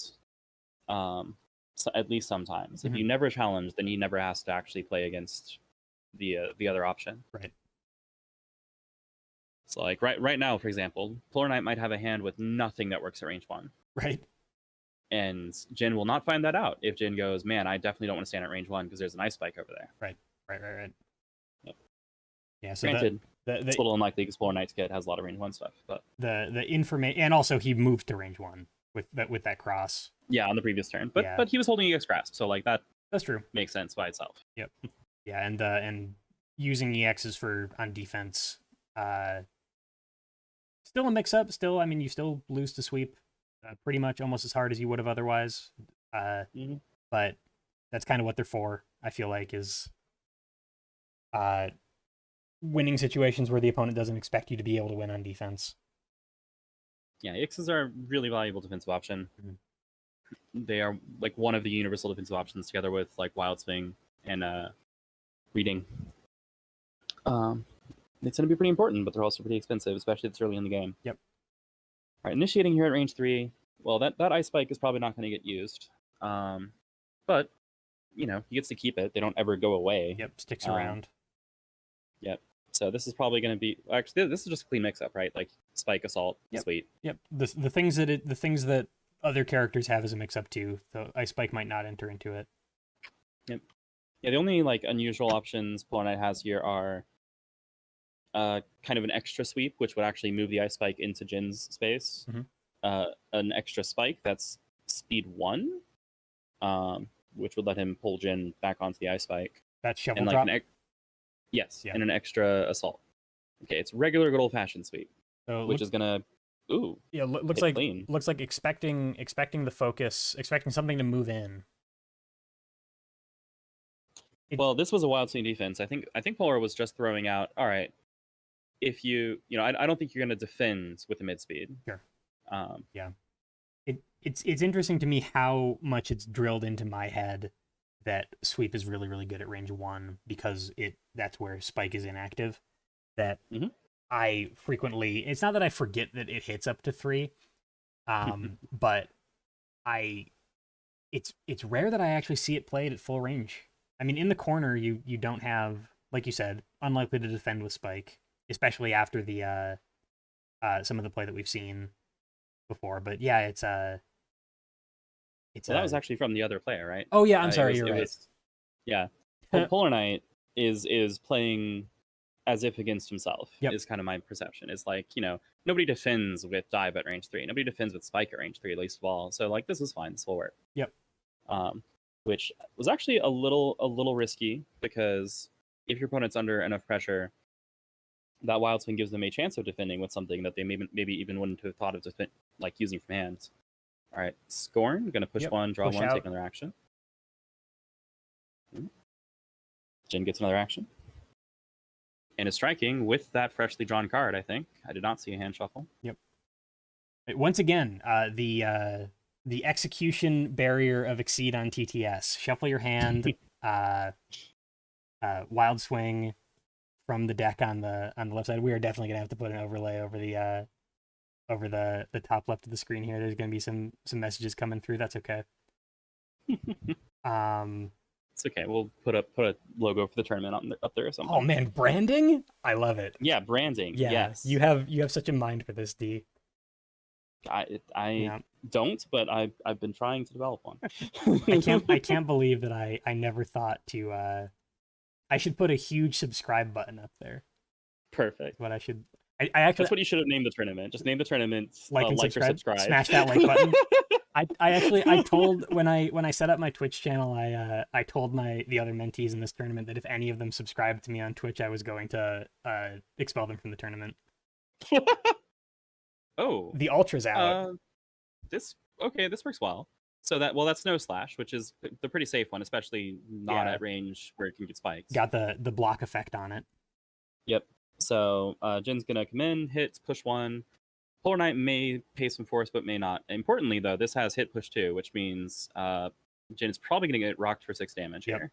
So at least sometimes. If you never challenge, then he never has to actually play against the other option. Right. So like right now, for example, Polar Knight might have a hand with nothing that works at range 1. Right. And Jin will not find that out if Jin goes, man, I definitely don't want to stand at range 1 because there's an ice spike over there. Right. Yep. Yeah, so Granted, it's a little unlikely because Polar Knight's kit has a lot of range 1 stuff, but the information, and also he moved to range 1 with that cross. yeah, on the previous turn. But he was holding EX Grasp, so like that's true. Makes sense by itself. Yep. Yeah, and using EXs on defense, still a mix up. Still, I mean, you still lose to sweep pretty much almost as hard as you would have otherwise. But that's kind of what they're for. I feel like is winning situations where the opponent doesn't expect you to be able to win on defense. Yeah, EXs are a really valuable defensive option. They are like one of the universal defensive options together with like Wild Swing and Reading. It's going to be pretty important, but they're also pretty expensive, especially if it's early in the game. Yep. All right, initiating here at range 3. Well, that ice spike is probably not going to get used. But, he gets to keep it. They don't ever go away. Yep, sticks around. Yep. So this is probably going to be... Actually, this is just a clean mix-up, right? Like, spike, assault, sweet. Yep. The things that other characters have as a mix-up too. The ice spike might not enter into it. Yep. Yeah, the only like unusual options Polar Knight has here are kind of an extra sweep, which would actually move the ice spike into Jin's space. An extra spike that's speed 1, which would let him pull Jin back onto the ice spike. That's shovel and drop? Yes, and an extra assault. Okay, it's regular good old-fashioned sweep, which is going to... Ooh. Yeah, looks like expecting the focus, expecting something to move in. Well, this was a Wild Swing defense. I think Polar was just throwing out, all right, if I don't think you're going to defend with the mid speed. Sure. It's interesting to me how much it's drilled into my head that sweep is really, really good at range 1 because that's where spike is inactive. That I frequently, it's not that I forget that it hits up to 3, but it's rare that I actually see it played at full range. I mean, in the corner, you don't have, like you said, unlikely to defend with spike, especially after the some of the play that we've seen before. But yeah, it's that was actually from the other player, right? Oh yeah, I'm sorry, you're right. Yeah, Polar Knight is playing as if against himself. Is kind of my perception. It's like nobody defends with dive at range 3. Nobody defends with spike at range 3, at least of all. So like this is fine. This will work. Yep. Which was actually a little risky because if your opponent's under enough pressure, that Wild Swing gives them a chance of defending with something that they maybe even wouldn't have thought of like using from hands. All right, Scorn, going to push 1, draw 1, take another action. Jin gets another action. And is striking with that freshly drawn card, I think. I did not see a hand shuffle. Yep. Once again, the execution barrier of Exceed on TTS. Shuffle your hand, Wild Swing from the deck on the left side. We are definitely gonna have to put an overlay over the top left of the screen here. There's gonna be some messages coming through. That's okay. It's okay. We'll put a logo for the tournament up there or something. Oh man, branding! I love it. Yeah, branding. Yeah, yes. You have such a mind for this, D. I don't, but I've been trying to develop one. I can't believe that I never thought to I should put a huge subscribe button up there. Perfect. What I should I actually that's what you should have named the tournament. Just name the tournament like and subscribe. Subscribe. Smash that like button. I told when I set up my Twitch channel, I told the other mentees in this tournament that if any of them subscribed to me on Twitch, I was going to expel them from the tournament. Oh, the ultra's out. This works well. So that's no slash, which is the pretty safe one, especially not at range where it can get spiked. Got the block effect on it. Yep. So Jin's gonna come in, hit, push 1. Polar Knight may pay some force, but may not. Importantly, though, this has hit push 2, which means Jin is probably gonna get rocked for 6 damage here.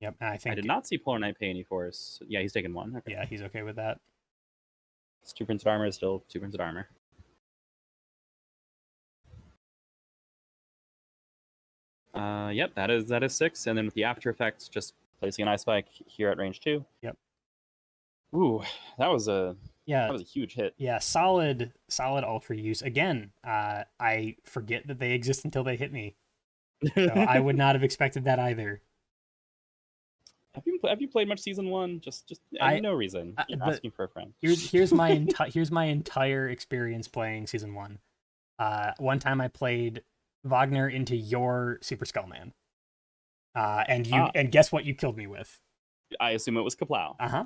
Yep. I did not see Polar Knight pay any force. Yeah, he's taking 1. Okay. Yeah, he's okay with that. It's 2 printed armor is still 2 printed armor. Yep, that is 6, and then with the after effects, just placing an Ice Spike here at range 2. Yep. Ooh, that was a Yeah. that was a huge hit. Yeah, solid ultra use. Again, I forget that they exist until they hit me. So I would not have expected that either. Have you played much season 1? Just no reason. Asking for a friend. Here's my entire experience playing season 1. One time I played Wagner into your Super Skullman. And guess what you killed me with? I assume it was Kaplow. Uh-huh.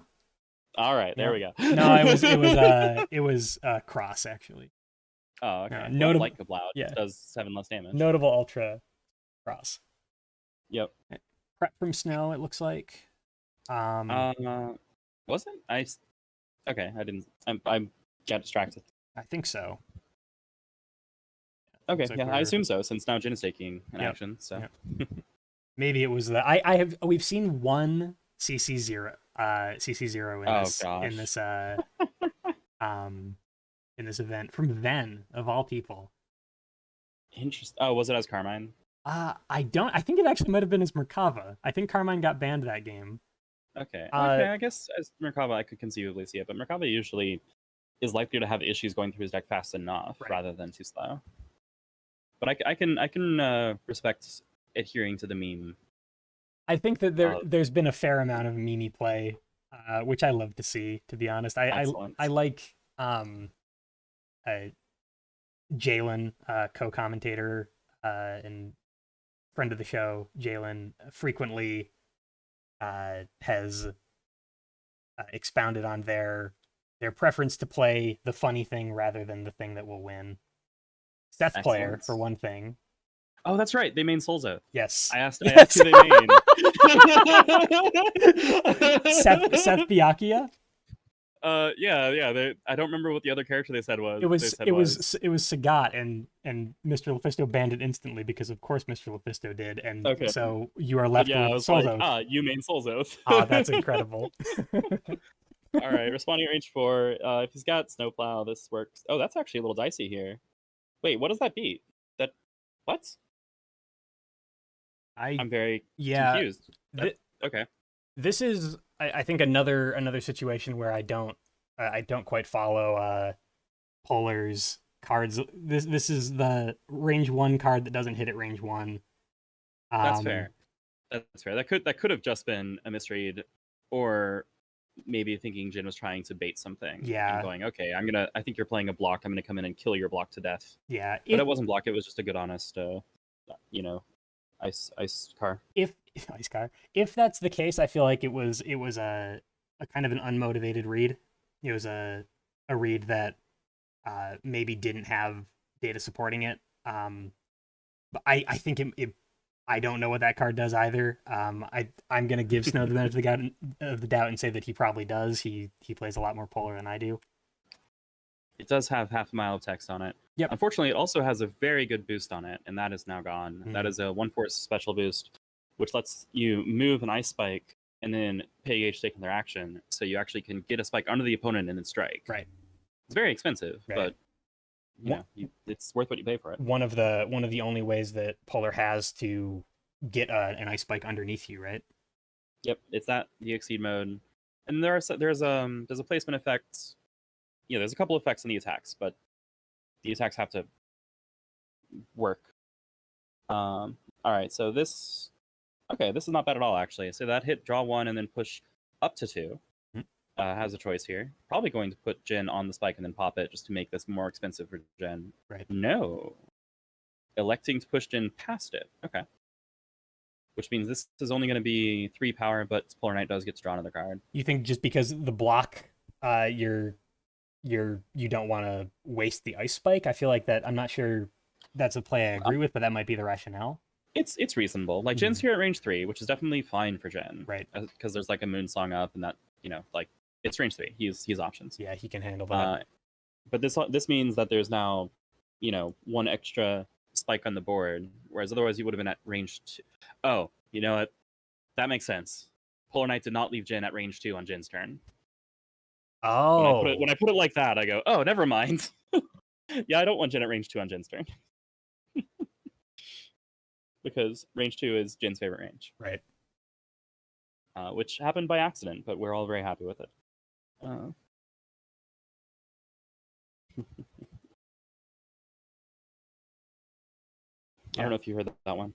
All right, there we go. No, it was Cross actually. Oh, okay. Notable, like Kaplow, it just does 7 less damage. Notable ultra Cross. Yep. Prep from Snow, it looks like. Was it? Okay, I didn't. I got distracted. I think so. Okay, yeah, I assume so, since now Jin is taking an action. So maybe it was we've seen one CC0 in this event from Ven of all people. Interesting. Oh, was it as Carmine? I think it actually might have been as Merkava. I think Carmine got banned that game. Okay. I guess as Merkava I could conceivably see it, but Merkava usually is likely to have issues going through his deck fast enough rather than too slow. But I can respect adhering to the meme. I think that there's been a fair amount of meme play, which I love to see. To be honest, I like Jalen, co-commentator and friend of the show. Jalen frequently has expounded on their preference to play the funny thing rather than the thing that will win. Seth player, for one thing. Oh, that's right. They main Soul's Oath. Yes. I asked who they main. Seth Biakia? Yeah. I don't remember what the other character they said was. It was Sagat, and Mr. Lufisto banned it instantly because of course Mr. Lufisto did, and so you are left with Soul's Oath. You main Soul's Oath. That's incredible. All right, responding at range 4. If he's got Snowplow, this works. Oh, that's actually a little dicey here. Wait, what does that beat? What? I'm very confused. Okay. This is, I think, another situation where I don't quite follow Polar's cards. This is the range 1 card that doesn't hit at range 1. That's fair. That's fair. That could have just been a misread, or maybe thinking Jin was trying to bait something. Yeah. And going, okay, I think you're playing a block. I'm gonna come in and kill your block to death. Yeah. But it wasn't block. It was just a good, honest, ice car. Ice car. If that's the case, I feel like it was a kind of an unmotivated read. It was a read that maybe didn't have data supporting it. But I think I don't know what that card does either. I'm gonna give Snow the benefit of the doubt and say that he probably does. He plays a lot more Polar than I do. It does have half a mile of text on it. Yep. Unfortunately, it also has a very good boost on it, and that is now gone. That is a 1/4 special boost, which lets you move an Ice Spike and then pay H taking their action, so you actually can get a spike under the opponent and then strike. Right. It's very expensive, but it's worth what you pay for it. One of the only ways that Polar has to get an Ice Spike underneath you, right? Yep, it's the Exceed mode, and there's a placement effect. Yeah, there's a couple effects in the attacks, but the attacks have to work. All right, so this is not bad at all, actually. So that hit, draw 1, and then push up to 2. Has a choice here. Probably going to put Jin on the spike and then pop it just to make this more expensive for Jin. Right. No. Electing to push Jin past it. Okay. Which means this is only going to be 3 power, but Polar Knight does get to draw another card. You think just because the block, you don't want to waste the Ice Spike? I feel like that. I'm not sure that's a play I agree with, but that might be the rationale. It's reasonable. Like Jin's here at range 3, which is definitely fine for Jin, right? Because there's like a Moon Song up, and that like it's range 3. He's options. Yeah, he can handle that. But this means that there's now 1 extra spike on the board, whereas otherwise you would have been at range 2. Oh, you know what? That makes sense. Polar Knight did not leave Jin at range 2 on Jin's turn. Oh. When I put it like that, I go, oh, never mind. Yeah, I don't want Jin at range 2 on Jin's turn. Because range 2 is Jin's favorite range. Right. which happened by accident, but we're all very happy with it. I don't know if you heard that one.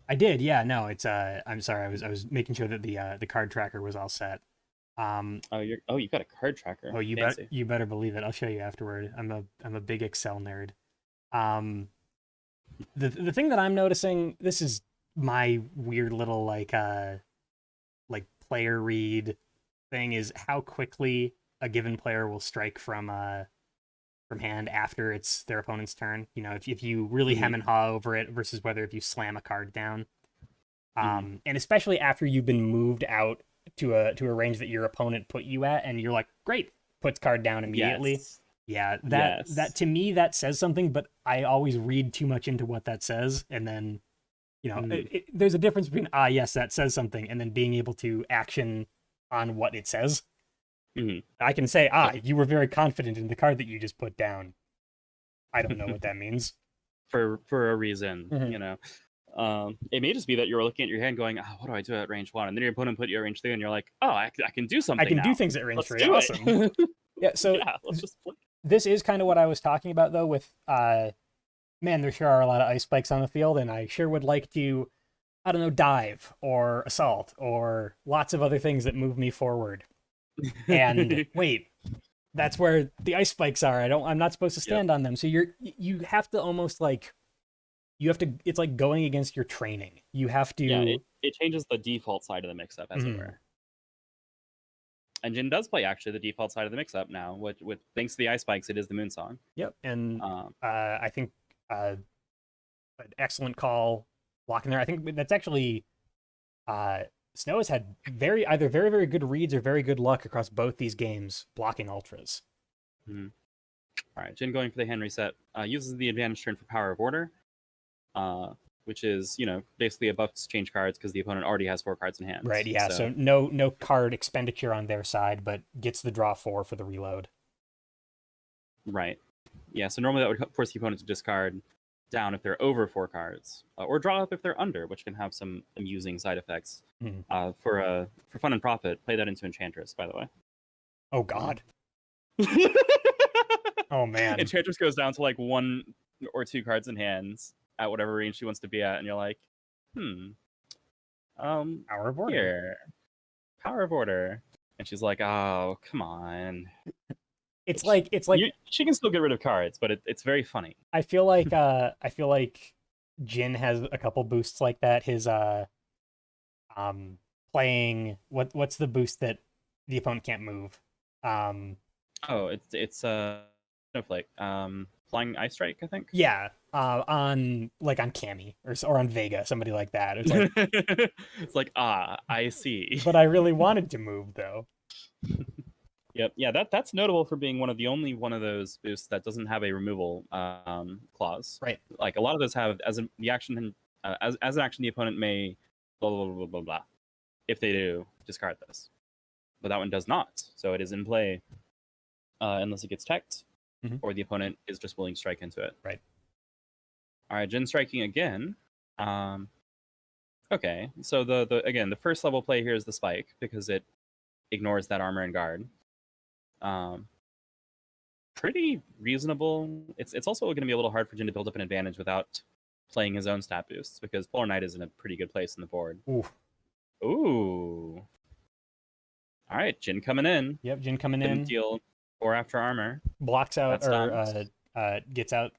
I did, yeah. No, it's I'm sorry, I was making sure that the card tracker was all set. You got a card tracker. Oh, Fancy. you better believe it. I'll show you afterward. I'm a big Excel nerd. Um, the thing that I'm noticing, this is my weird little like player read thing, is how quickly a given player will strike from hand after it's their opponent's turn. You know, if you really hem and haw over it versus whether if you slam a card down. And especially after you've been moved out to a range that your opponent put you at, and you're like, great, puts card down immediately. Yes. Yeah, that to me that says something, but I always read too much into what that says, and then there's a difference between yes, that says something, and then being able to action on what it says. I can say, you were very confident in the card that you just put down. I don't know what that means. For a reason, you know. It may just be that you were looking at your hand going, what do I do at range 1? And then your opponent put you at range 3, and you're like, I can do something. I can now. do things at range Let's 3. Do awesome. It. Yeah, so let's just play. This is kind of what I was talking about, though, with, man, there sure are a lot of ice spikes on the field, and I sure would like to, I don't know, dive or assault or lots of other things that move me forward. And wait, that's where the ice spikes are. I'm not supposed to stand on them. So you have to almost it's like going against your training. You have to. Yeah, it changes the default side of the mix-up, as it were. And Jin does play actually the default side of the mix-up now. With thanks to the ice spikes, it is the moon song. Yep, and I think an excellent call blocking there. I think that's actually Snow has had either very, very good reads or very good luck across both these games blocking ultras. All right, Jin going for the hand reset, uses the advantage turn for Power of Order, which is, basically a buff to change cards because the opponent already has 4 cards in hand. Right, yeah, so no card expenditure on their side, but gets the draw 4 for the reload. Right. Yeah, so normally that would force the opponent to discard down if they're over 4 cards, or draw up if they're under, which can have some amusing side effects. For fun and profit, play that into Enchantress, by the way. Oh, God. Oh, man. Enchantress goes down to like 1 or 2 cards in hands at whatever range she wants to be at, and you're like, Power of Order. Here. Power of Order. And she's like, oh, come on. It's like she can still get rid of cards, but it's very funny. I feel like Jin has a couple boosts like that. His playing what's the boost that the opponent can't move? It's Snowflake. Flying Ice Strike, I think. Yeah. On Cammy or on Vega, somebody like that. It's like it's like, I see. But I really wanted to move though. Yep. Yeah, that's notable for being one of those boosts that doesn't have a removal clause. Right. Like a lot of those have as an action the opponent may blah blah blah blah blah. If they do, discard this. But that one does not. So it is in play unless it gets teched or the opponent is just willing to strike into it. Right. All right, Jin striking again. Okay, so the first level play here is the spike because it ignores that armor and guard. Pretty reasonable. It's also going to be a little hard for Jin to build up an advantage without playing his own stat boosts because Polar Knight is in a pretty good place in the board. Ooh. All right, Jin coming in. Yep, Jin coming in. Deal 4 after armor. Blocks out gets out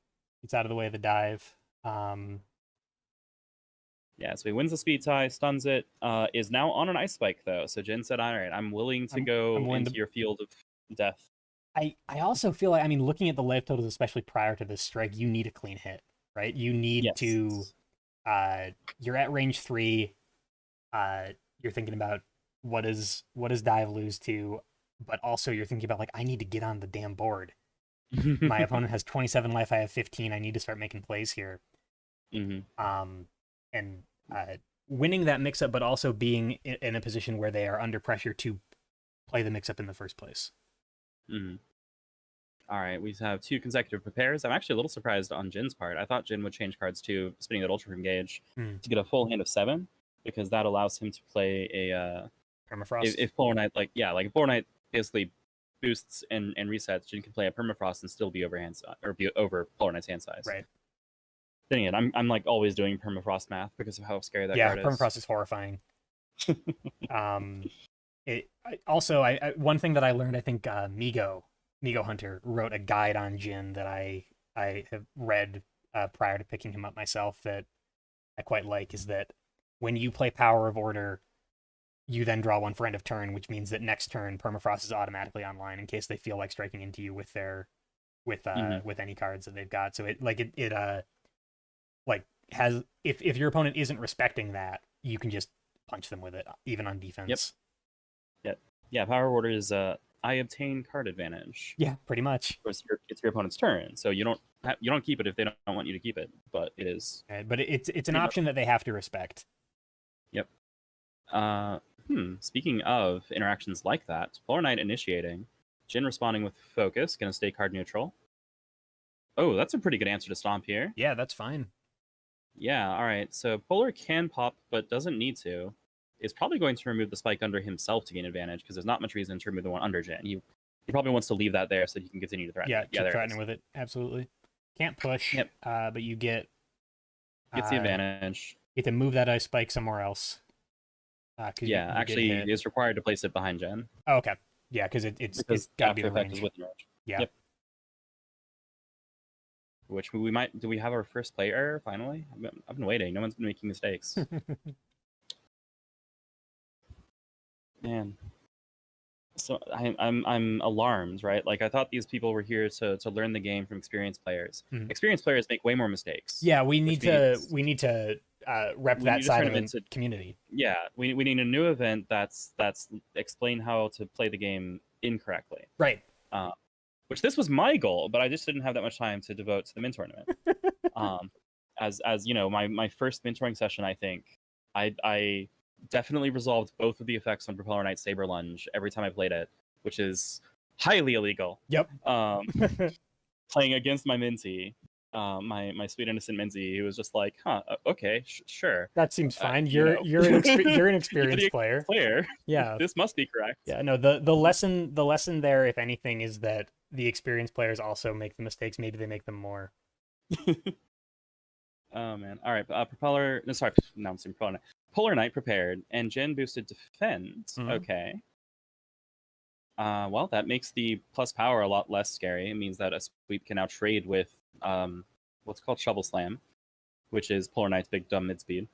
of the way of the dive. Yeah, so he wins the speed tie, stuns it, is now on an ice spike, though. So Jin said, all right, I'm willing to go into your field of death. I also feel like, looking at the life totals, especially prior to this strike, you need a clean hit, right? You need to, you're at range 3, you're thinking about what does dive lose to, but also you're thinking about, I need to get on the damn board. My opponent has 27 life, I have 15, I need to start making plays here. And winning that mix-up, but also being in a position where they are under pressure to play the mix-up in the first place. All right, we have 2 consecutive prepares. I'm actually a little surprised on Jin's part. I thought Jin would change cards to spinning that Ultra from Gauge to get a full hand of 7, because that allows him to play a Permafrost. If Polar Knight if Polar Knight basically boosts and resets, Jin can play a permafrost and still be over hand size or be over Polar Knight's hand size. Right. Then again, I'm like always doing permafrost math because of how scary that card is. Permafrost is horrifying. One thing that I learned, I think Migo Hunter wrote a guide on Jin that I have read prior to picking him up myself that I quite like, is that when you play Power of Order, you then draw one for end of turn, which means that next turn Permafrost is automatically online in case they feel like striking into you with their with any cards that they've got. So it has, if your opponent isn't respecting that, you can just punch them with it even on defense. Yeah, Power Order is I obtain card advantage. Yeah, pretty much. Of course, it's your opponent's turn, so you don't keep it if they don't want you to keep it, but it is. But it's an option that they have to respect. Yep. Speaking of interactions like that, Polar Knight initiating, Jin responding with focus, gonna stay card neutral. Oh, that's a pretty good answer to stomp here. Yeah, that's fine. Yeah, all right. So Polar can pop, but doesn't need to. Is probably going to remove the spike under himself to gain advantage because there's not much reason to remove the one under Jin. He probably wants to leave that there so he can continue to threaten. Yeah, keep threatening with it. Absolutely. Can't push. Yep. But you gets the advantage. You get to move that ice spike somewhere else. Yeah, actually, it's required to place it behind Jin. Oh, okay. Yeah, because it's got to be the range. Yeah. Yep. Which we might. Do we have our first play error finally? I've been waiting. No one's been making mistakes. Man. So I'm alarmed, right? Like I thought these people were here to learn the game from experienced players. Mm-hmm. Experienced players make way more mistakes. Yeah, we need to rep that side of the community. Yeah, we need a new event that's explain how to play the game incorrectly. Right. Which this was my goal, but I just didn't have that much time to devote to the Mint tournament. As you know, my first mentoring session, I think I definitely resolved both of the effects on Propeller Knight Saber Lunge every time I played it, which is highly illegal. Yep. Playing against my Minty, my sweet innocent Minty, who was just like, okay, sure. That seems fine. You're an experienced player. Yeah. This must be correct. Yeah. No. The lesson there, if anything, is that the experienced players also make the mistakes. Maybe they make them more. Oh man. All right. Propeller. No, sorry. No, I'm saying Propeller Knight. Polar Knight prepared, and Jin boosted defend. Mm-hmm. Okay. Well, that makes the plus power a lot less scary. It means that a sweep can now trade with what's called Shovel Slam, which is Polar Knight's big dumb mid speed.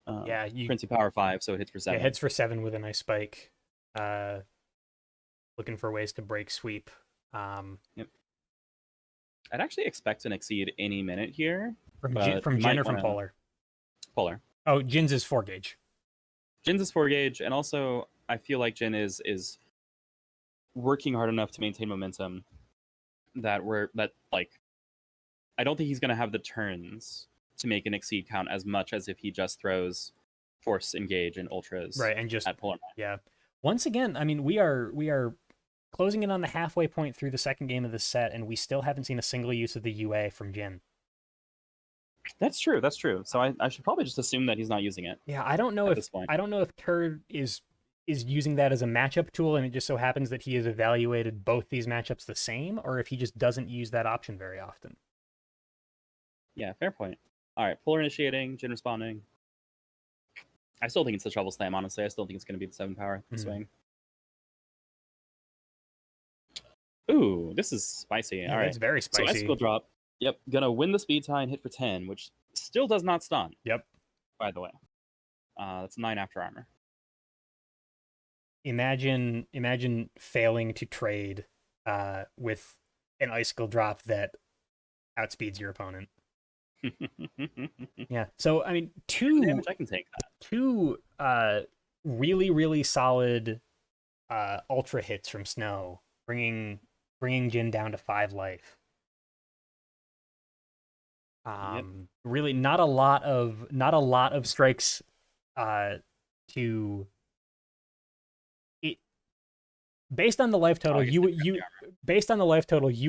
Princey Power 5, so it hits for 7. Yeah, it hits for 7 with a nice spike. Looking for ways to break sweep. Yep. I'd actually expect an exceed any minute here. From Jin or from Polar? Polar. Oh, Jin's is 4 gauge. Jin's is 4 gauge, and also I feel like Jin is working hard enough to maintain momentum that I don't think he's going to have the turns to make an exceed count as much as if he just throws force engage and ultras right, and just at Polar. Yeah. Once again, I mean, we are closing in on the halfway point through the second game of the set, and we still haven't seen a single use of the UA from Jin. That's true. So I should probably just assume that he's not using it. Yeah, I don't know if Turd is using that as a matchup tool, and it just so happens that he has evaluated both these matchups the same, or if he just doesn't use that option very often. Yeah, fair point. All right, Polar initiating, Jin responding. I still think it's the Shovel Slam, honestly. I still think it's going to be the 7 power swing. Ooh, this is spicy. Yeah, all right. It's very spicy. So Icicle Drop. Yep, gonna win the speed tie and hit for 10, which still does not stun. Yep. By the way. That's 9 after armor. Imagine failing to trade with an Icicle Drop that outspeeds your opponent. Yeah. So I mean, damage, I can take that. 2 really, really solid ultra hits from Snow, bringing Jin down to 5 life. Really not a lot of strikes to it. Based on the life total, you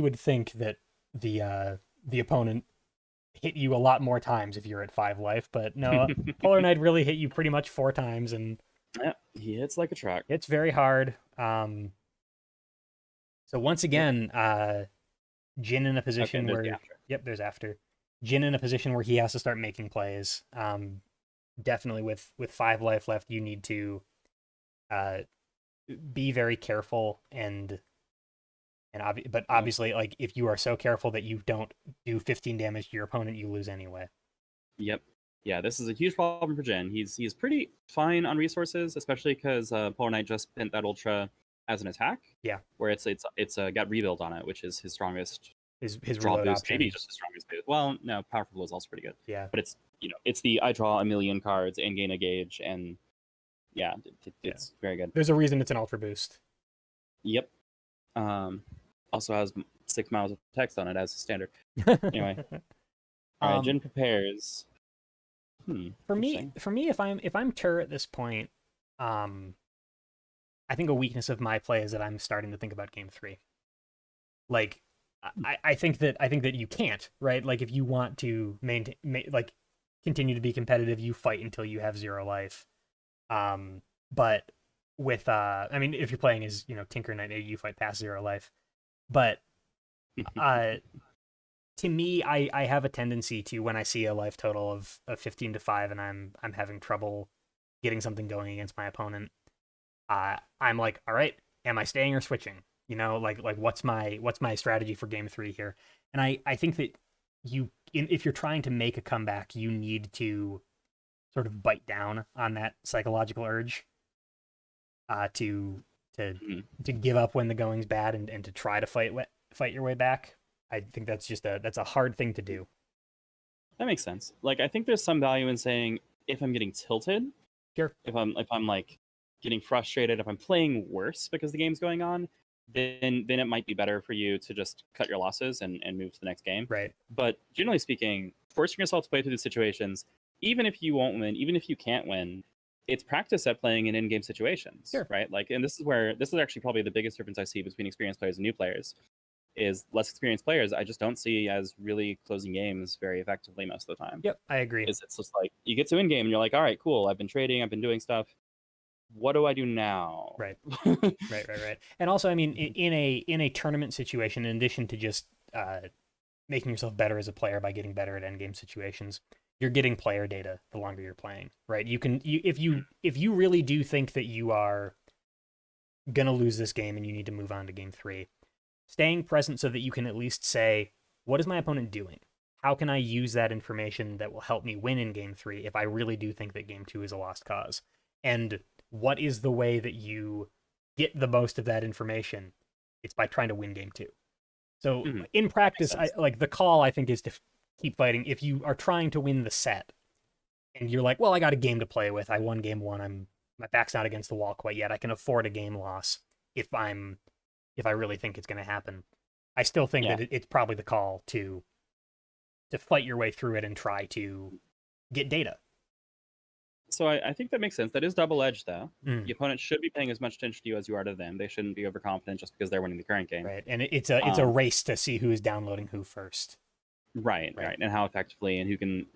would think that the opponent hit you a lot more times if you're at 5 life, but no, Polar Knight really hit you pretty much 4 times, and Yeah, he hits like a truck. It's very hard. So once Yep. again, Jin in a Okay, position there's the where, after. yep, there's after. Jin in a position where he has to start making plays. Definitely with 5 life left, you need to uh, be very careful but Yep. obviously, like if you are so careful that you don't do 15 damage to your opponent, you lose anyway. Yep. Yeah, this is a huge problem for Jin. He's pretty fine on resources, especially because Polar Knight just spent that ultra as an attack, Yeah, where it's got rebuild on it, which is his strongest his draw reload boost, maybe option. just his strongest boost. Well, no, powerful blow is also pretty good, Yeah, but it's the I draw a million cards and gain a gauge, and yeah, yeah. it's very good. There's a reason it's an ultra boost. Yep. Um, Also has 6 miles of text on it as a standard. Anyway, all right, um, Jin prepares. for me, Interesting. if I'm Tur at this point, um, I think a weakness of my play is that I'm starting to think about game three. Like, I think that you can't, right? Like, if you want to like continue to be competitive, you fight until you have 0 life. But with I mean, if you're playing as Tinker Knight, maybe you fight past 0 life. But uh, to me, I have a tendency to when I see a life total of 15 to 5, and I'm having trouble getting something going against my opponent. I'm like, all right, am I staying or switching? Like what's my strategy for game three here? And I think that if you're trying to make a comeback, you need to sort of bite down on that psychological urge to to Mhm. to give up when the going's bad and to try to fight your way back. I think that's a hard thing to do. That makes sense. Like, I think there's some value in saying if I'm getting tilted, Sure. if I'm like getting frustrated, if I'm playing worse because the game's going on, then it might be better for you to just cut your losses and move to the next game. Right. But generally speaking, forcing yourself to play through these situations, even if you won't win, even if you can't win, it's practice at playing in in-game situations, Sure. right? Like, and this is actually probably the biggest difference I see between experienced players and new players. Is less experienced players I just don't see as really closing games very effectively most of the time. Yep. I agree. Is it's just like you get to in game and you're like, all right, cool, I've been trading, I've been doing stuff. What do I do now? Right. Right. And also, I mean, in a tournament situation, in addition to just making yourself better as a player by getting better at endgame situations, you're getting player data the longer you're playing, right? If you really do think that you are gonna lose this game and you need to move on to game three, staying present so that you can at least say, what is my opponent doing? How can I use that information that will help me win in game three if I really do think that game two is a lost cause? And what is the way that you get the most of that information? It's by trying to win game two. So Mhm. in Makes practice, sense. like the call, I think is to keep fighting. If you are trying to win the set and you're like, well, I got a game to play with. I won game one. My back's not against the wall quite yet. I can afford a game loss if I really think it's going to happen. I still think Yeah. that it's probably the call to fight your way through it and try to get data. So I think that makes sense. That is double edged though. Mm, The opponent should be paying as much attention to you as you are to them. They shouldn't be overconfident just because they're winning the current game. right, and it's a Um, race to see who is downloading who first. right, Right. right, and how effectively and who can,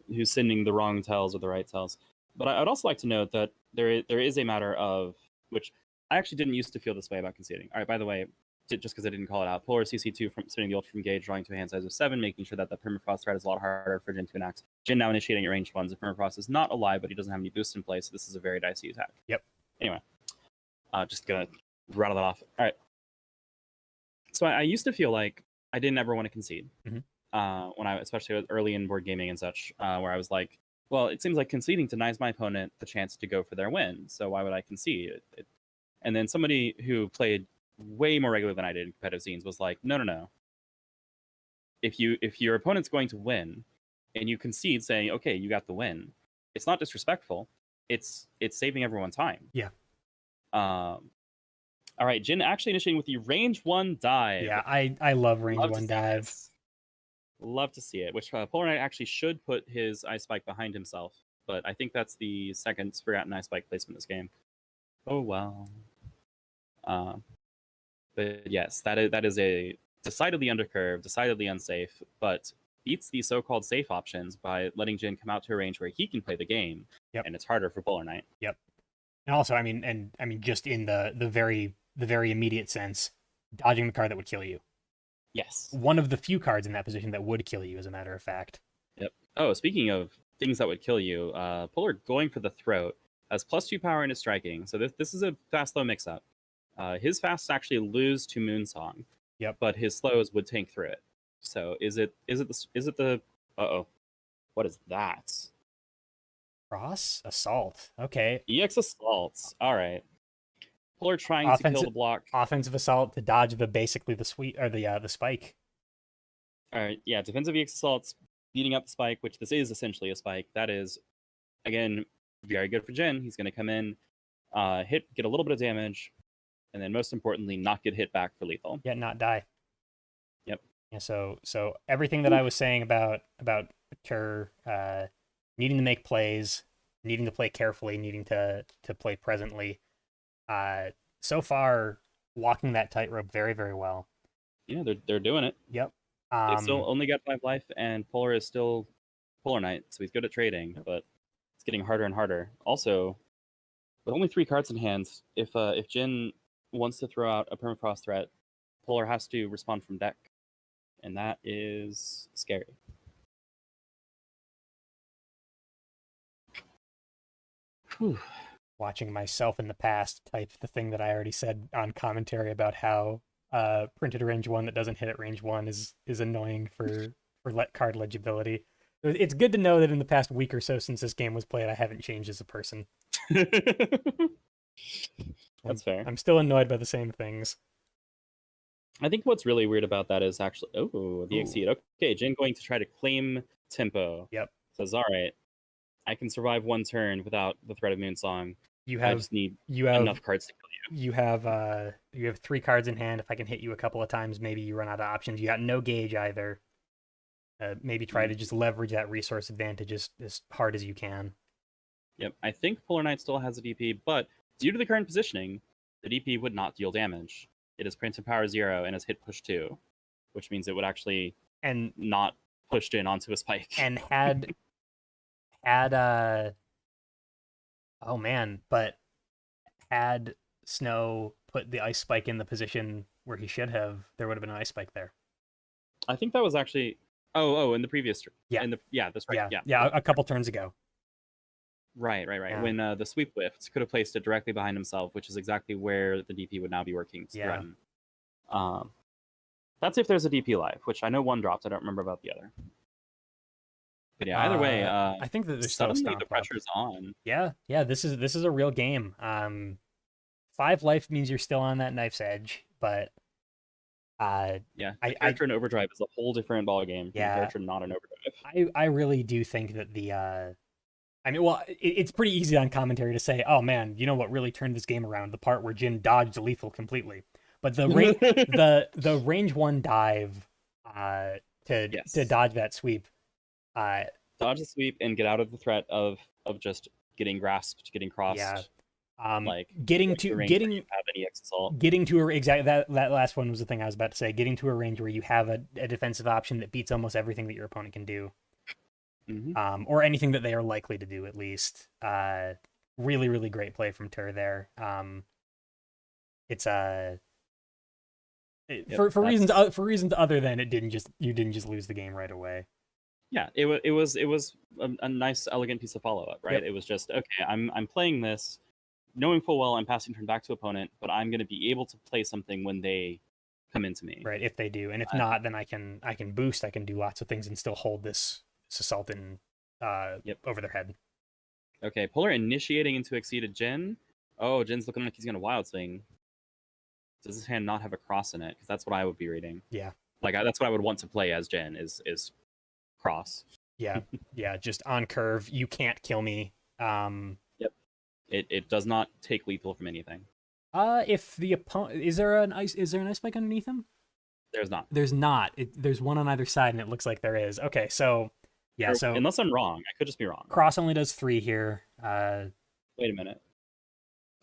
who's sending the wrong tells or the right tells. But I'd also like to note that there is a matter of which I actually didn't used to feel this way about conceding. All right, by the way, just because I didn't call it out, Polar CC2 from sending the ultra from gauge, drawing to a hand size of 7, making sure that the permafrost threat is a lot harder for Jin to enact. Jin now initiating at range ones. The permafrost is not alive, but he doesn't have any boost in place, so this is a very dicey attack. Yep. Anyway, just gonna rattle that off. All right. So I used to feel like I didn't ever want to concede. Mhm. When I, especially early in board gaming and such, where I was like, well, it seems like conceding denies my opponent the chance to go for their win. So why would I concede? And then somebody who played way more regularly than I did in competitive scenes was like, no, no, no. If your opponent's going to win, and you concede saying, okay, you got the win, it's not disrespectful. It's saving everyone time. Yeah. All right, Jin actually initiating with the range 1 dive. Yeah. I love range Love to one see dive. this. Love to see it. Which Polar Knight actually should put his Ice Spike behind himself, but I think that's the second forgotten Ice Spike placement in this game. Oh well. Uh, but yes, that is a decidedly undercurved, decidedly unsafe, but beats the so-called safe options by letting Jin come out to a range where he can play the game, Yep. and it's harder for Polar Knight. Yep. And also, I mean, just in the very immediate sense, dodging the card that would kill you. Yes. One of the few cards in that position that would kill you, as a matter of fact. Yep. Oh, speaking of things that would kill you, Polar going for the throat has +2 power in his striking. So this is a fast slow mix up. His fasts actually lose to Moonsong, Yep. but his slows would tank through it. So is it the uh-oh. What is that? Cross assault. Okay. EX assaults. All right. Polar trying to kill Offensive the block. offensive assault to dodge basically the sweep or the spike. All right. Yeah, defensive EX assaults beating up the spike, which this is essentially a spike. That is again very good for Jin. He's going to come in, get a little bit of damage, and then most importantly, not get hit back for lethal. Yet not die. Yep. Yeah, so everything that I was saying about Tur needing to make plays, needing to play carefully, needing to play presently, so far walking that tightrope very, very well. Yeah, they're doing it. Yep. They've still only got 5 life, and Polar is still Polar Knight, so he's good at trading, Yep. but it's getting harder and harder. Also, with only 3 cards in hand, if Jin wants to throw out a permafrost threat, Polar has to respond from deck, and that is scary. Whew. Watching myself in the past type the thing that I already said on commentary about how printed range one that doesn't hit at range one is annoying for card legibility. It's good to know that in the past week or so since this game was played, I haven't changed as a person. That's fair. I'm still annoyed by the same things. I think what's really weird about that is actually the exceed. Okay, Jin going to try to claim tempo. Yep. Says, all right, I can survive 1 turn without the threat of Moonsong. I just need enough cards to kill you. You have 3 cards in hand. If I can hit you a couple of times, maybe you run out of options. You got no gauge either. Maybe try to just leverage that resource advantage as hard as you can. Yep, I think Polar Knight still has a DP, but due to the current positioning, the DP would not deal damage. It is printed power 0 and is hit push 2, which means it would actually not pushed in onto a spike. And had oh man, but had Snow put the ice spike in the position where he should have, there would have been an ice spike there. I think that was actually in the previous that's right. Yeah, a couple turns ago. Right. Yeah. When the sweep whiffed, could have placed it directly behind himself, which is exactly where the DP would now be working to threaten. That's if there's a DP live, which I know one dropped. I don't remember about the other. But yeah, either way, I think that there's suddenly still a the pressure's on. Yeah, this is a real game. 5 life means you're still on that knife's edge, but character in overdrive is a whole different ballgame. Yeah, character not in overdrive. I really do think that it's pretty easy on commentary to say, oh man, you know what really turned this game around? The part where Jin dodged lethal completely. But the range 1 dive to dodge that sweep. Dodge the sweep and get out of the threat of just getting grasped, getting crossed. Yeah. Getting to that last one was the thing I was about to say. Getting to a range where you have a defensive option that beats almost everything that your opponent can do. Mm-hmm. Or anything that they are likely to do, at least. Really, really great play from Tur there. It's for reasons other than you didn't just lose the game right away. Yeah, it was a nice, elegant piece of follow up, right? Yep. It was just okay. I'm playing this, knowing full well I'm passing turn back to opponent, but I'm going to be able to play something when they come into me. Right, if they do, and if not, then I can boost. I can do lots of things and still hold this assault in over their head. Okay, Polar initiating into exceeded Jin. Oh, Jin's looking like he's gonna wild swing. Does his hand not have a cross in it? Because that's what I would be reading. Yeah, that's what I would want to play as Jin is cross. Yeah, just on curve. You can't kill me. Yep. It does not take lethal from anything. If the opponent is there an ice spike underneath him? There's not. There's not. There's one on either side, and it looks like there is. Okay, so yeah. So unless I'm wrong, I could just be wrong. Cross only does 3 here. Wait a minute.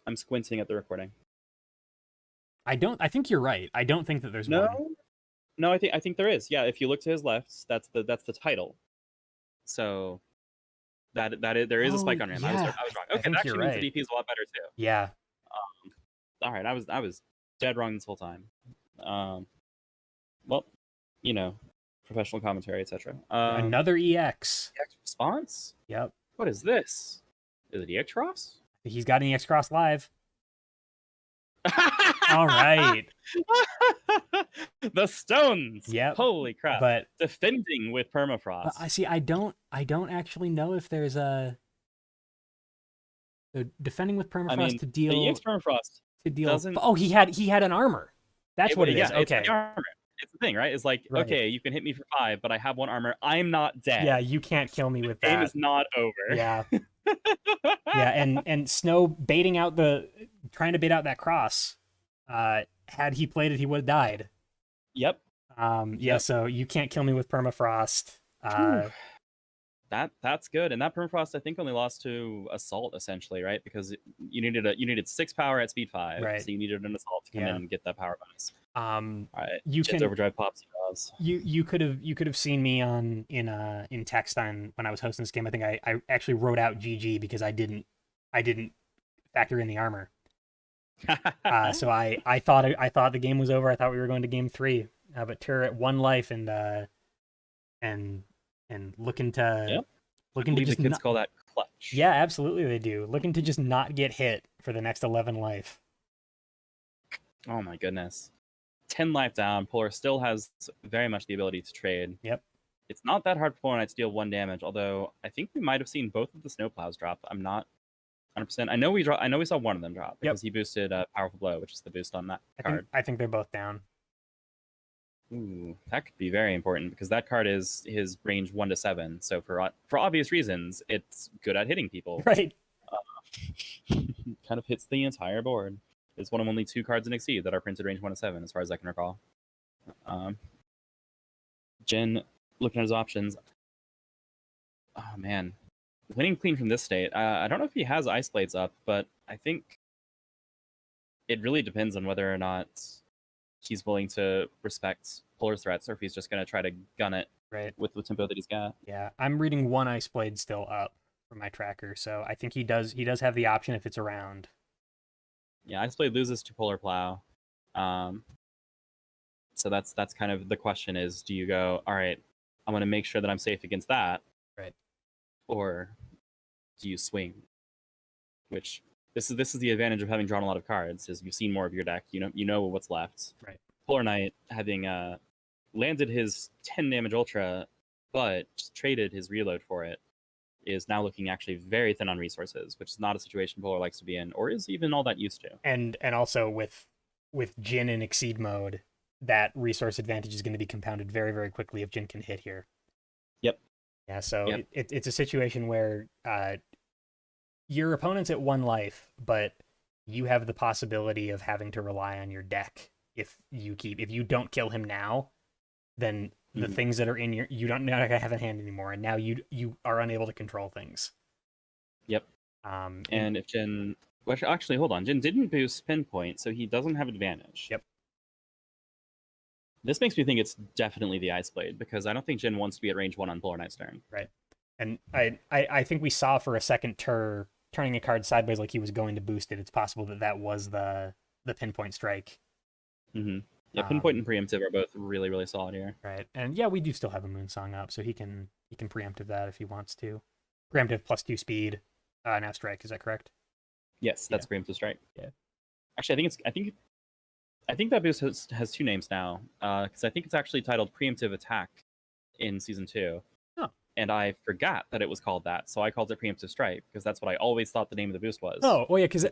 I'm squinting at the recording. I think you're right. I don't think that there's one. No, I think there is. Yeah, if you look to his left, that's the title. So There is a Oh, spike on him. I was yeah, wrong. I Okay, think that you're actually means the right. DP is a lot better too. Yeah. All right, I was dead wrong this whole time. Well, you know, professional commentary, etc. Another EX. EX response? Yep. What is this? Is it EX Cross? He's got an EX Cross live. All right. The Stones. Yep. Holy crap! But Defending with I permafrost. see. I don't actually know if there's a defending with I permafrost mean, to the EX deal permafrost doesn't. Oh, he had an armor. That's what it is. Yeah, it's Okay. the armor. It's the thing, right? It's like, Right. okay, you can hit me for 5, but I have 1 armor. I'm not dead. Yeah, you can't kill me with The game that. is not over. Yeah. Yeah, and Snow trying to bait out that cross. Had he played it, he would have died. Yep. Yeah, so you can't kill me with permafrost. That's good. And that permafrost I think only lost to assault essentially, right? Because you needed 6 power at speed 5, Right. so you needed an assault to come in and get that power bonus. All right, you Jin's can overdrive pops. you could have seen me in text on when I was hosting this game. I think I actually wrote out GG because I didn't factor in the armor. So I thought the game was over. I thought we were going to game 3. But Tur at 1 life and looking to just the kids call that clutch. Yeah, absolutely they do. Looking to just not get hit for the next 11 life. Oh my goodness. 10 life down. Polar still has very much the ability to trade. Yep. It's not that hard for Polar Knight to deal 1 damage, although I think we might have seen both of the snowplows drop. I'm not 100%. I know we saw one of them drop because he boosted Powerful Blow, which is the boost on that card. I think they're both down. Ooh, that could be very important because that card is his range 1 to 7. So for obvious reasons, it's good at hitting people. Right. Kind of hits the entire board. It's one of only 2 cards in Exceed that are printed range 1 to 7, as far as I can recall. Jin looking at his options. Oh man, winning clean from this state. I don't know if he has Ice Blades up, but I think it really depends on whether or not he's willing to respect Polar's threats, or if he's just going to try to gun it with the tempo that he's got. Yeah, I'm reading 1 Ice Blade still up for my tracker, so I think he does have the option if it's around. Yeah, Ice Blade loses to Polar Plow. So that's kind of the question is, do you go, all right, I want to make sure that I'm safe against that? Right. Or do you swing? Which this is the advantage of having drawn a lot of cards, is you've seen more of your deck. You know what's left. Right. Polar Knight having landed his 10 damage ultra, but traded his reload for it, is now looking actually very thin on resources, which is not a situation Polar likes to be in, or is even all that used to. And also with Jin in Exceed mode, that resource advantage is going to be compounded very, very quickly if Jin can hit here. Yep. Yeah, so it's a situation where your opponent's at 1 life, but you have the possibility of having to rely on your deck if you don't kill him now, then the things that are in you don't have a hand anymore, and now you are unable to control things. Yep. And if Jin, well, actually, hold on, Jin didn't boost Pinpoint, so he doesn't have advantage. Yep. This makes me think it's definitely the Ice Blade, because I don't think Jin wants to be at range 1 on Polar Knight's turn. Right. And I think we saw for a second turning a card sideways like he was going to boost it. It's possible that was the Pinpoint Strike. Mm-hmm. Yeah, Pinpoint and Preemptive are both really, really solid here. Right. And yeah, we do still have a Moonsong up, so he can Preemptive that if he wants to. Preemptive +2 speed. Now Strike, is that correct? Yes, that's Preemptive Strike. Yeah. Actually, I think that boost has 2 names now, because I think it's actually titled Preemptive Attack in Season 2. Oh. And I forgot that it was called that, so I called it Preemptive Strike, because that's what I always thought the name of the boost was. Oh, well, yeah, because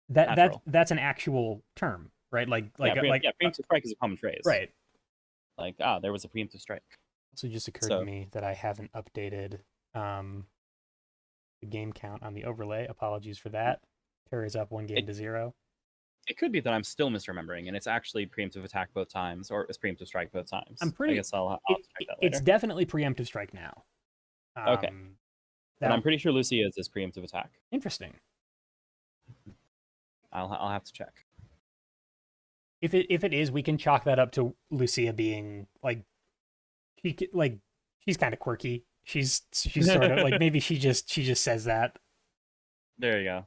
that's an actual term, right? Preemptive Strike is a common phrase. Right. Like, there was a Preemptive Strike. Also just occurred to me that I haven't updated the game count on the overlay. Apologies for that. Terra is up 1 game to 0. It could be that I'm still misremembering, and it's actually Preemptive Attack both times, or it's Preemptive Strike both times. I guess I'll check that later. It's definitely Preemptive Strike now. Okay. But I'm pretty sure Lucia's is Preemptive Attack. Interesting. I'll have to check. If it is, we can chalk that up to Lucia being she's kind of quirky, She's sort of like maybe she just says that. There you go.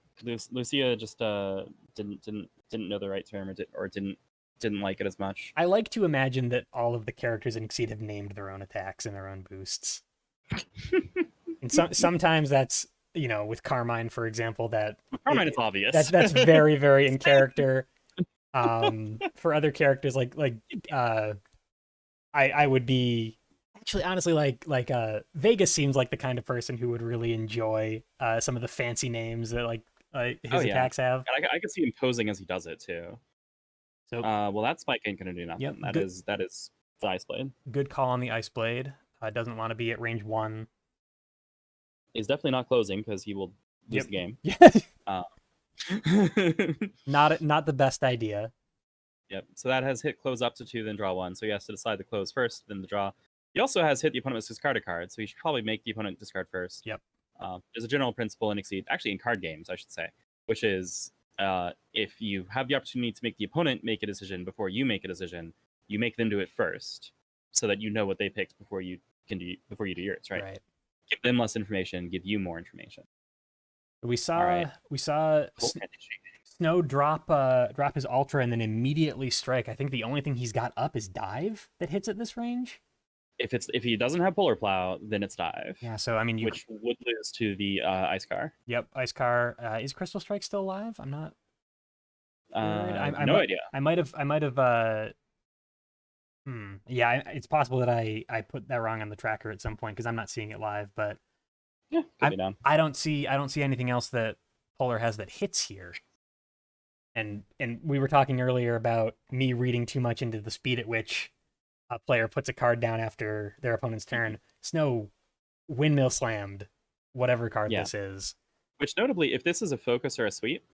Lucia just didn't know the right term, or didn't like it as much. I like to imagine that all of the characters in Exceed have named their own attacks and their own boosts. And sometimes that's, with Carmine, for example, Carmine, it's obvious. that's very, very in character. For other characters I would be actually honestly like Vegas seems like the kind of person who would really enjoy some of the fancy names that Oh his yeah, attacks have. and I could see him posing as he does it too. So Well, that spike ain't gonna do yep, nothing. That is the ice blade. good call on the ice blade. Doesn't want to be at range 1. He's definitely not closing because he will lose Yep. the game. Yeah. Uh, Not the best idea. Yep. So that has hit close up to 2, then draw 1. So he has to decide the close first, then the draw. He also has hit the opponent must discard a card, so he should probably make the opponent discard first. Yep. There's a general principle in Exceed, actually in card games, I should say, which is if you have the opportunity to make the opponent make a decision before you make a decision, you make them do it first, so that you know what they picked before you do yours. Right. Right. Give them less information, give you more information. We saw right. Cool. Snow drop his ultra and then immediately strike. I think the only thing he's got up is dive that hits at this range. If he doesn't have polar plow, then it's dive. Yeah, so I mean, which would lose to the ice car. Yep, ice car. Is Crystal Strike still alive? I'm not. No idea. I might have. Yeah, it's possible that I put that wrong on the tracker at some point because I'm not seeing it live. But yeah, could be down. I don't see anything else that Polar has that hits here. And we were talking earlier about me reading too much into the speed at which a player puts a card down after their opponent's turn. Snow windmill slammed whatever card this is. Which notably, if this is a focus or a sweep,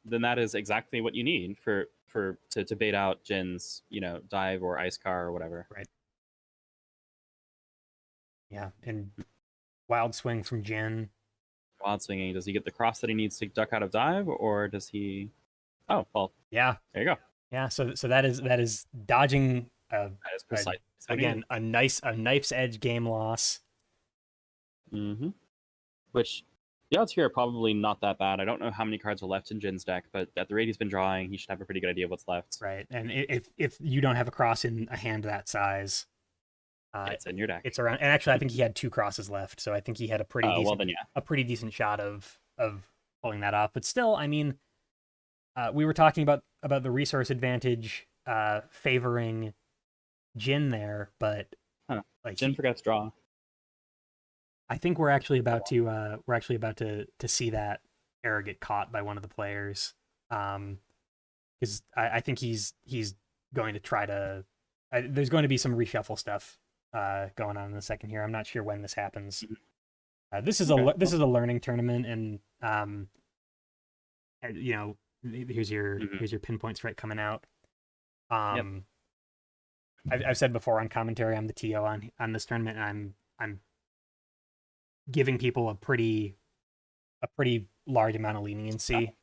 then that is exactly what you need to bait out Jin's, dive or ice car or whatever. Right. Yeah, and wild swing from Jin. Wild swinging. Does he get the cross that he needs to duck out of dive, or does he? Oh well. Yeah. There you go. Yeah. So that is dodging. That is precise. Again, a knife's edge game loss. Mm-hmm. Which the odds here are probably not that bad. I don't know how many cards are left in Jin's deck, but at the rate he's been drawing, he should have a pretty good idea of what's left. Right, and if you don't have a cross in a hand that size, it's in your deck. It's around. And actually, I think he had 2 crosses left, so I think he had a pretty decent, well then, yeah. a pretty decent shot of pulling that off. But still, I mean, we were talking about the resource advantage favoring Jin there, but Jin forgot to draw. I think we're actually about to see that error get caught by one of the players, because I think he's going to try to. There's going to be some reshuffle stuff going on in the second here. I'm not sure when this happens. This is a learning tournament, and here's your pinpoint strike coming out. I've said before on commentary, I'm the TO on this tournament, and I'm giving people a pretty large amount of leniency.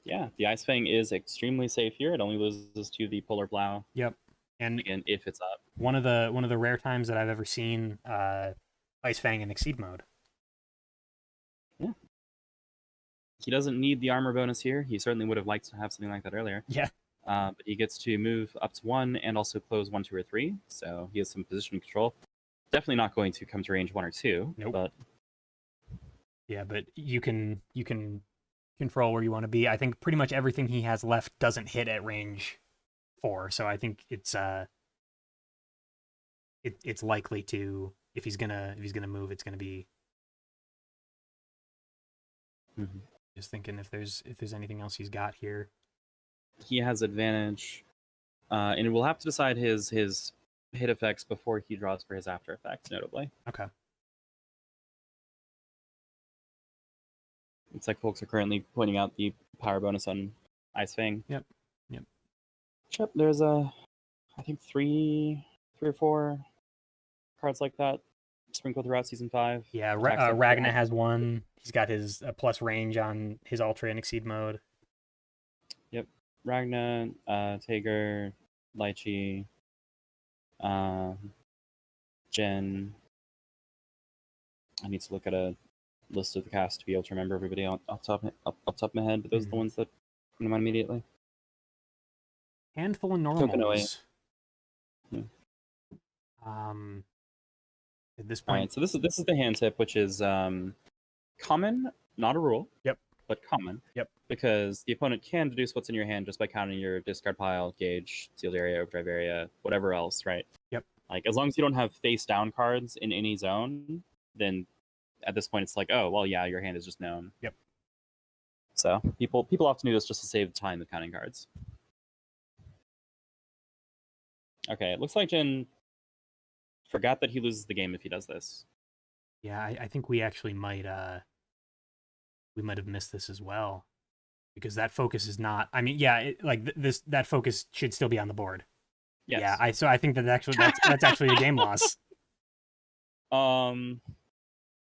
Yeah, the Ice Fang is extremely safe here. It only loses to the Polar Plow. Yep. And again, if it's up. One of the rare times that I've ever seen Ice Fang in Exceed mode. Yeah. He doesn't need the armor bonus here. He certainly would have liked to have something like that earlier. Yeah. But he gets to move up to 1 and also close 1, 2, or 3. So he has some position control. Definitely not going to come to range 1 or 2. Nope. But yeah, but you can control where you want to be. I think pretty much everything he has left doesn't hit at range 4. So I think it's likely to, if he's gonna move, it's gonna be. Mm-hmm. Just thinking if there's anything else he's got here. He has advantage, and we'll have to decide his hit effects before he draws for his after effects, notably. Okay. It's like folks are currently pointing out the power bonus on Ice Fang. Yep. Yep. There's I think 3 or 4 cards like that sprinkled throughout season 5. Yeah, Ragna has 1. He's got his plus range on his Ultra and Exceed mode. Yep. Ragna, Tager, Lychee, Jen, I need to look at a list of the cast to be able to remember everybody off top of my head, but those are the ones that come to mind immediately. Handful of Tokunoe. normals. Yeah. At this All point, right, so this is the hand tip, which is common, not a rule. Yep. But common. Yep. Because the opponent can deduce what's in your hand just by counting your discard pile, gauge, sealed area, overdrive area, whatever else, right? Yep. Like, as long as you don't have face down cards in any zone, then at this point it's like, oh, well, yeah, your hand is just known. Yep. So people often do this just to save time with counting cards. Okay, it looks like Jin forgot that he loses the game if he does this. Yeah, I think we actually might have missed this as well, because that focus is not. I mean, yeah, that focus should still be on the board. Yes. Yeah, I think that's actually a game loss. Well,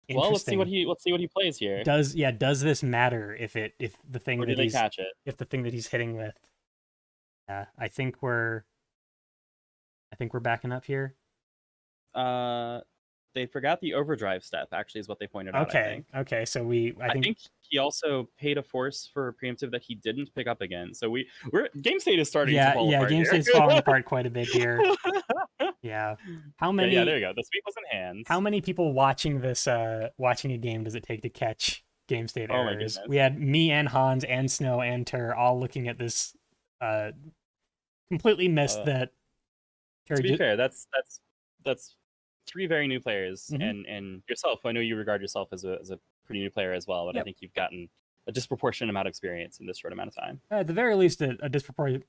let's see what he plays here. Does this matter if the thing or do that they he's catch it? if the thing that he's hitting with? Yeah, I think we're backing up here. They forgot the overdrive step. Actually, is what they pointed out. I think. Okay. So I think he also paid a force for a preemptive that he didn't pick up again. So we're game state is starting. Yeah, to fall apart game here. state's falling apart quite a bit here. Yeah. How many? Yeah, there you go. The sweep was in hands. How many people watching this watching a game does it take to catch game state errors? My goodness. We had me and Hans and Snow and Tur all looking at this, completely missed that. To be fair, that's 3 very new players, and yourself. I know you regard yourself as a pretty new player as well, but I think you've gotten a disproportionate amount of experience in this short amount of time. At the very least, a disproportionate.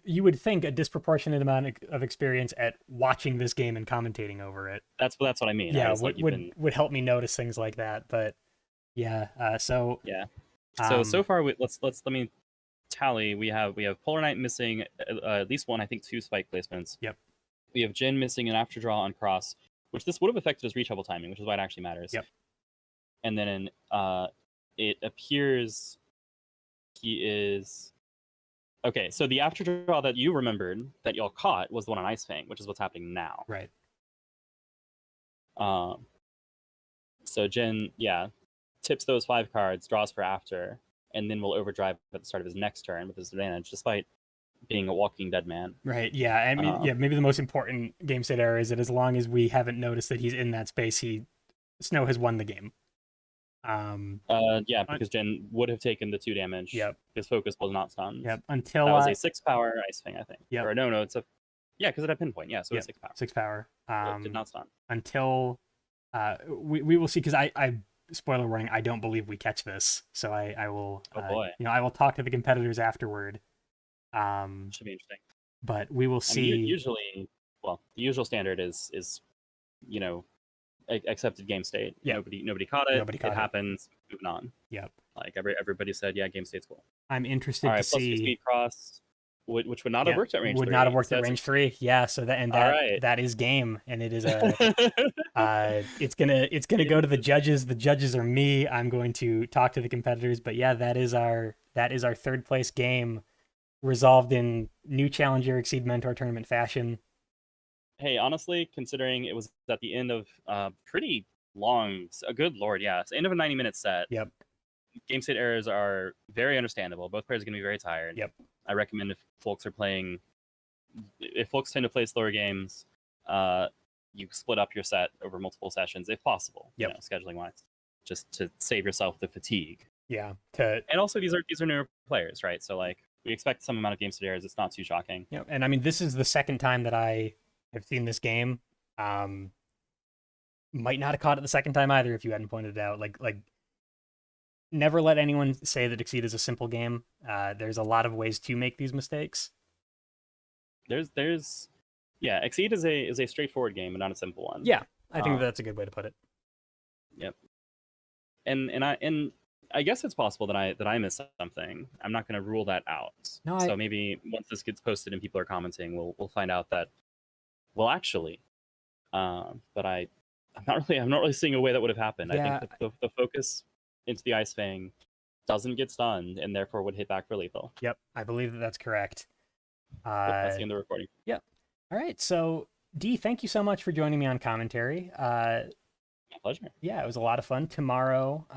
You would think a disproportionate amount of experience at watching this game and commentating over it. That's what I mean. Yeah, would help me notice things like that. But yeah, so yeah. So far, let me tally. We have Polar Knight missing at least one, I think 2 spike placements. Yep. We have Jin missing an after draw on cross, which this would have affected his reshuffle timing, which is why it actually matters. Yep. And then it appears he is okay. So the after draw that you remembered that y'all caught was the one on Ice Fang, which is what's happening now. Right. So Jin, tips those 5 cards, draws for after, and then will overdrive at the start of his next turn with his advantage, despite being a walking dead man. Right. Yeah. I mean, maybe the most important game state error is that as long as we haven't noticed that he's in that space, Snow has won the game. Because Jin would have taken the 2 damage. Yep. His focus was not stunned. Yep. Until that was a 6 power Ice Fang, I think. Yep. Or no, it's a because it had pinpoint. Yeah, so it's 6 power. 6 power. It did not stun. Until we will see, because I spoiler warning, I don't believe we catch this. So I will I will talk to the competitors afterward. Should be interesting. But we will see. Usually, the usual standard is accepted game state. Yeah. Nobody caught it. It happens. Moving on. Yep. Like everybody said, game state's cool. I'm interested to see. Plus speed cross, which would not have worked at range 3. Would not have worked at range 3. Yeah. So that is game, and it is it's gonna go to the judges. The judges are me. I'm going to talk to the competitors. But yeah, that is our 3rd place game, resolved in new Challenger Exceed Mentor tournament fashion. Hey, honestly, considering it was at the end of pretty long, good lord, yeah, it's the end of a 90-minute set. Yep. Game state errors are very understandable. Both players are going to be very tired. Yep. I recommend if folks tend to play slower games, you split up your set over multiple sessions if possible. Yep. Scheduling wise, just to save yourself the fatigue. Yeah. And also these are newer players, right? So like we expect some amount of game state errors. It's not too shocking. Yeah. And I mean, this is the second time that I have seen this game. Might not have caught it the second time either if you hadn't pointed it out. Like never let anyone say that Exceed is a simple game. There's a lot of ways to make these mistakes. Exceed is a straightforward game and not a simple one. Yeah, I think that's a good way to put it. Yep. And I guess it's possible that I missed something. I'm not going to rule that out. No, so maybe once this gets posted and people are commenting, we'll find out that actually. But I'm not really seeing a way that would have happened. Yeah. I think that the focus into the Ice Fang doesn't get stunned and therefore would hit back for lethal. Yep, I believe that's correct. That's the end of the recording. Yep. All right, so D, thank you so much for joining me on commentary. My pleasure. Yeah, it was a lot of fun. Tomorrow,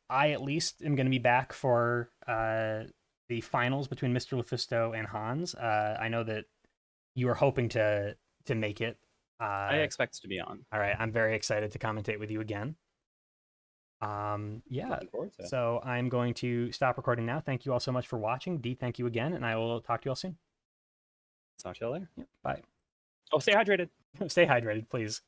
I at least am going to be back for the finals between Mr. Lufisto and Hans. I know that you are hoping to make it. I expect to be on. All right, I'm very excited to commentate with you again. Yeah. Looking forward to it. So I'm going to stop recording now. Thank you all so much for watching. D, thank you again, and I will talk to you all soon. Talk to you later. Yeah, bye. Oh, stay hydrated. Stay hydrated, please.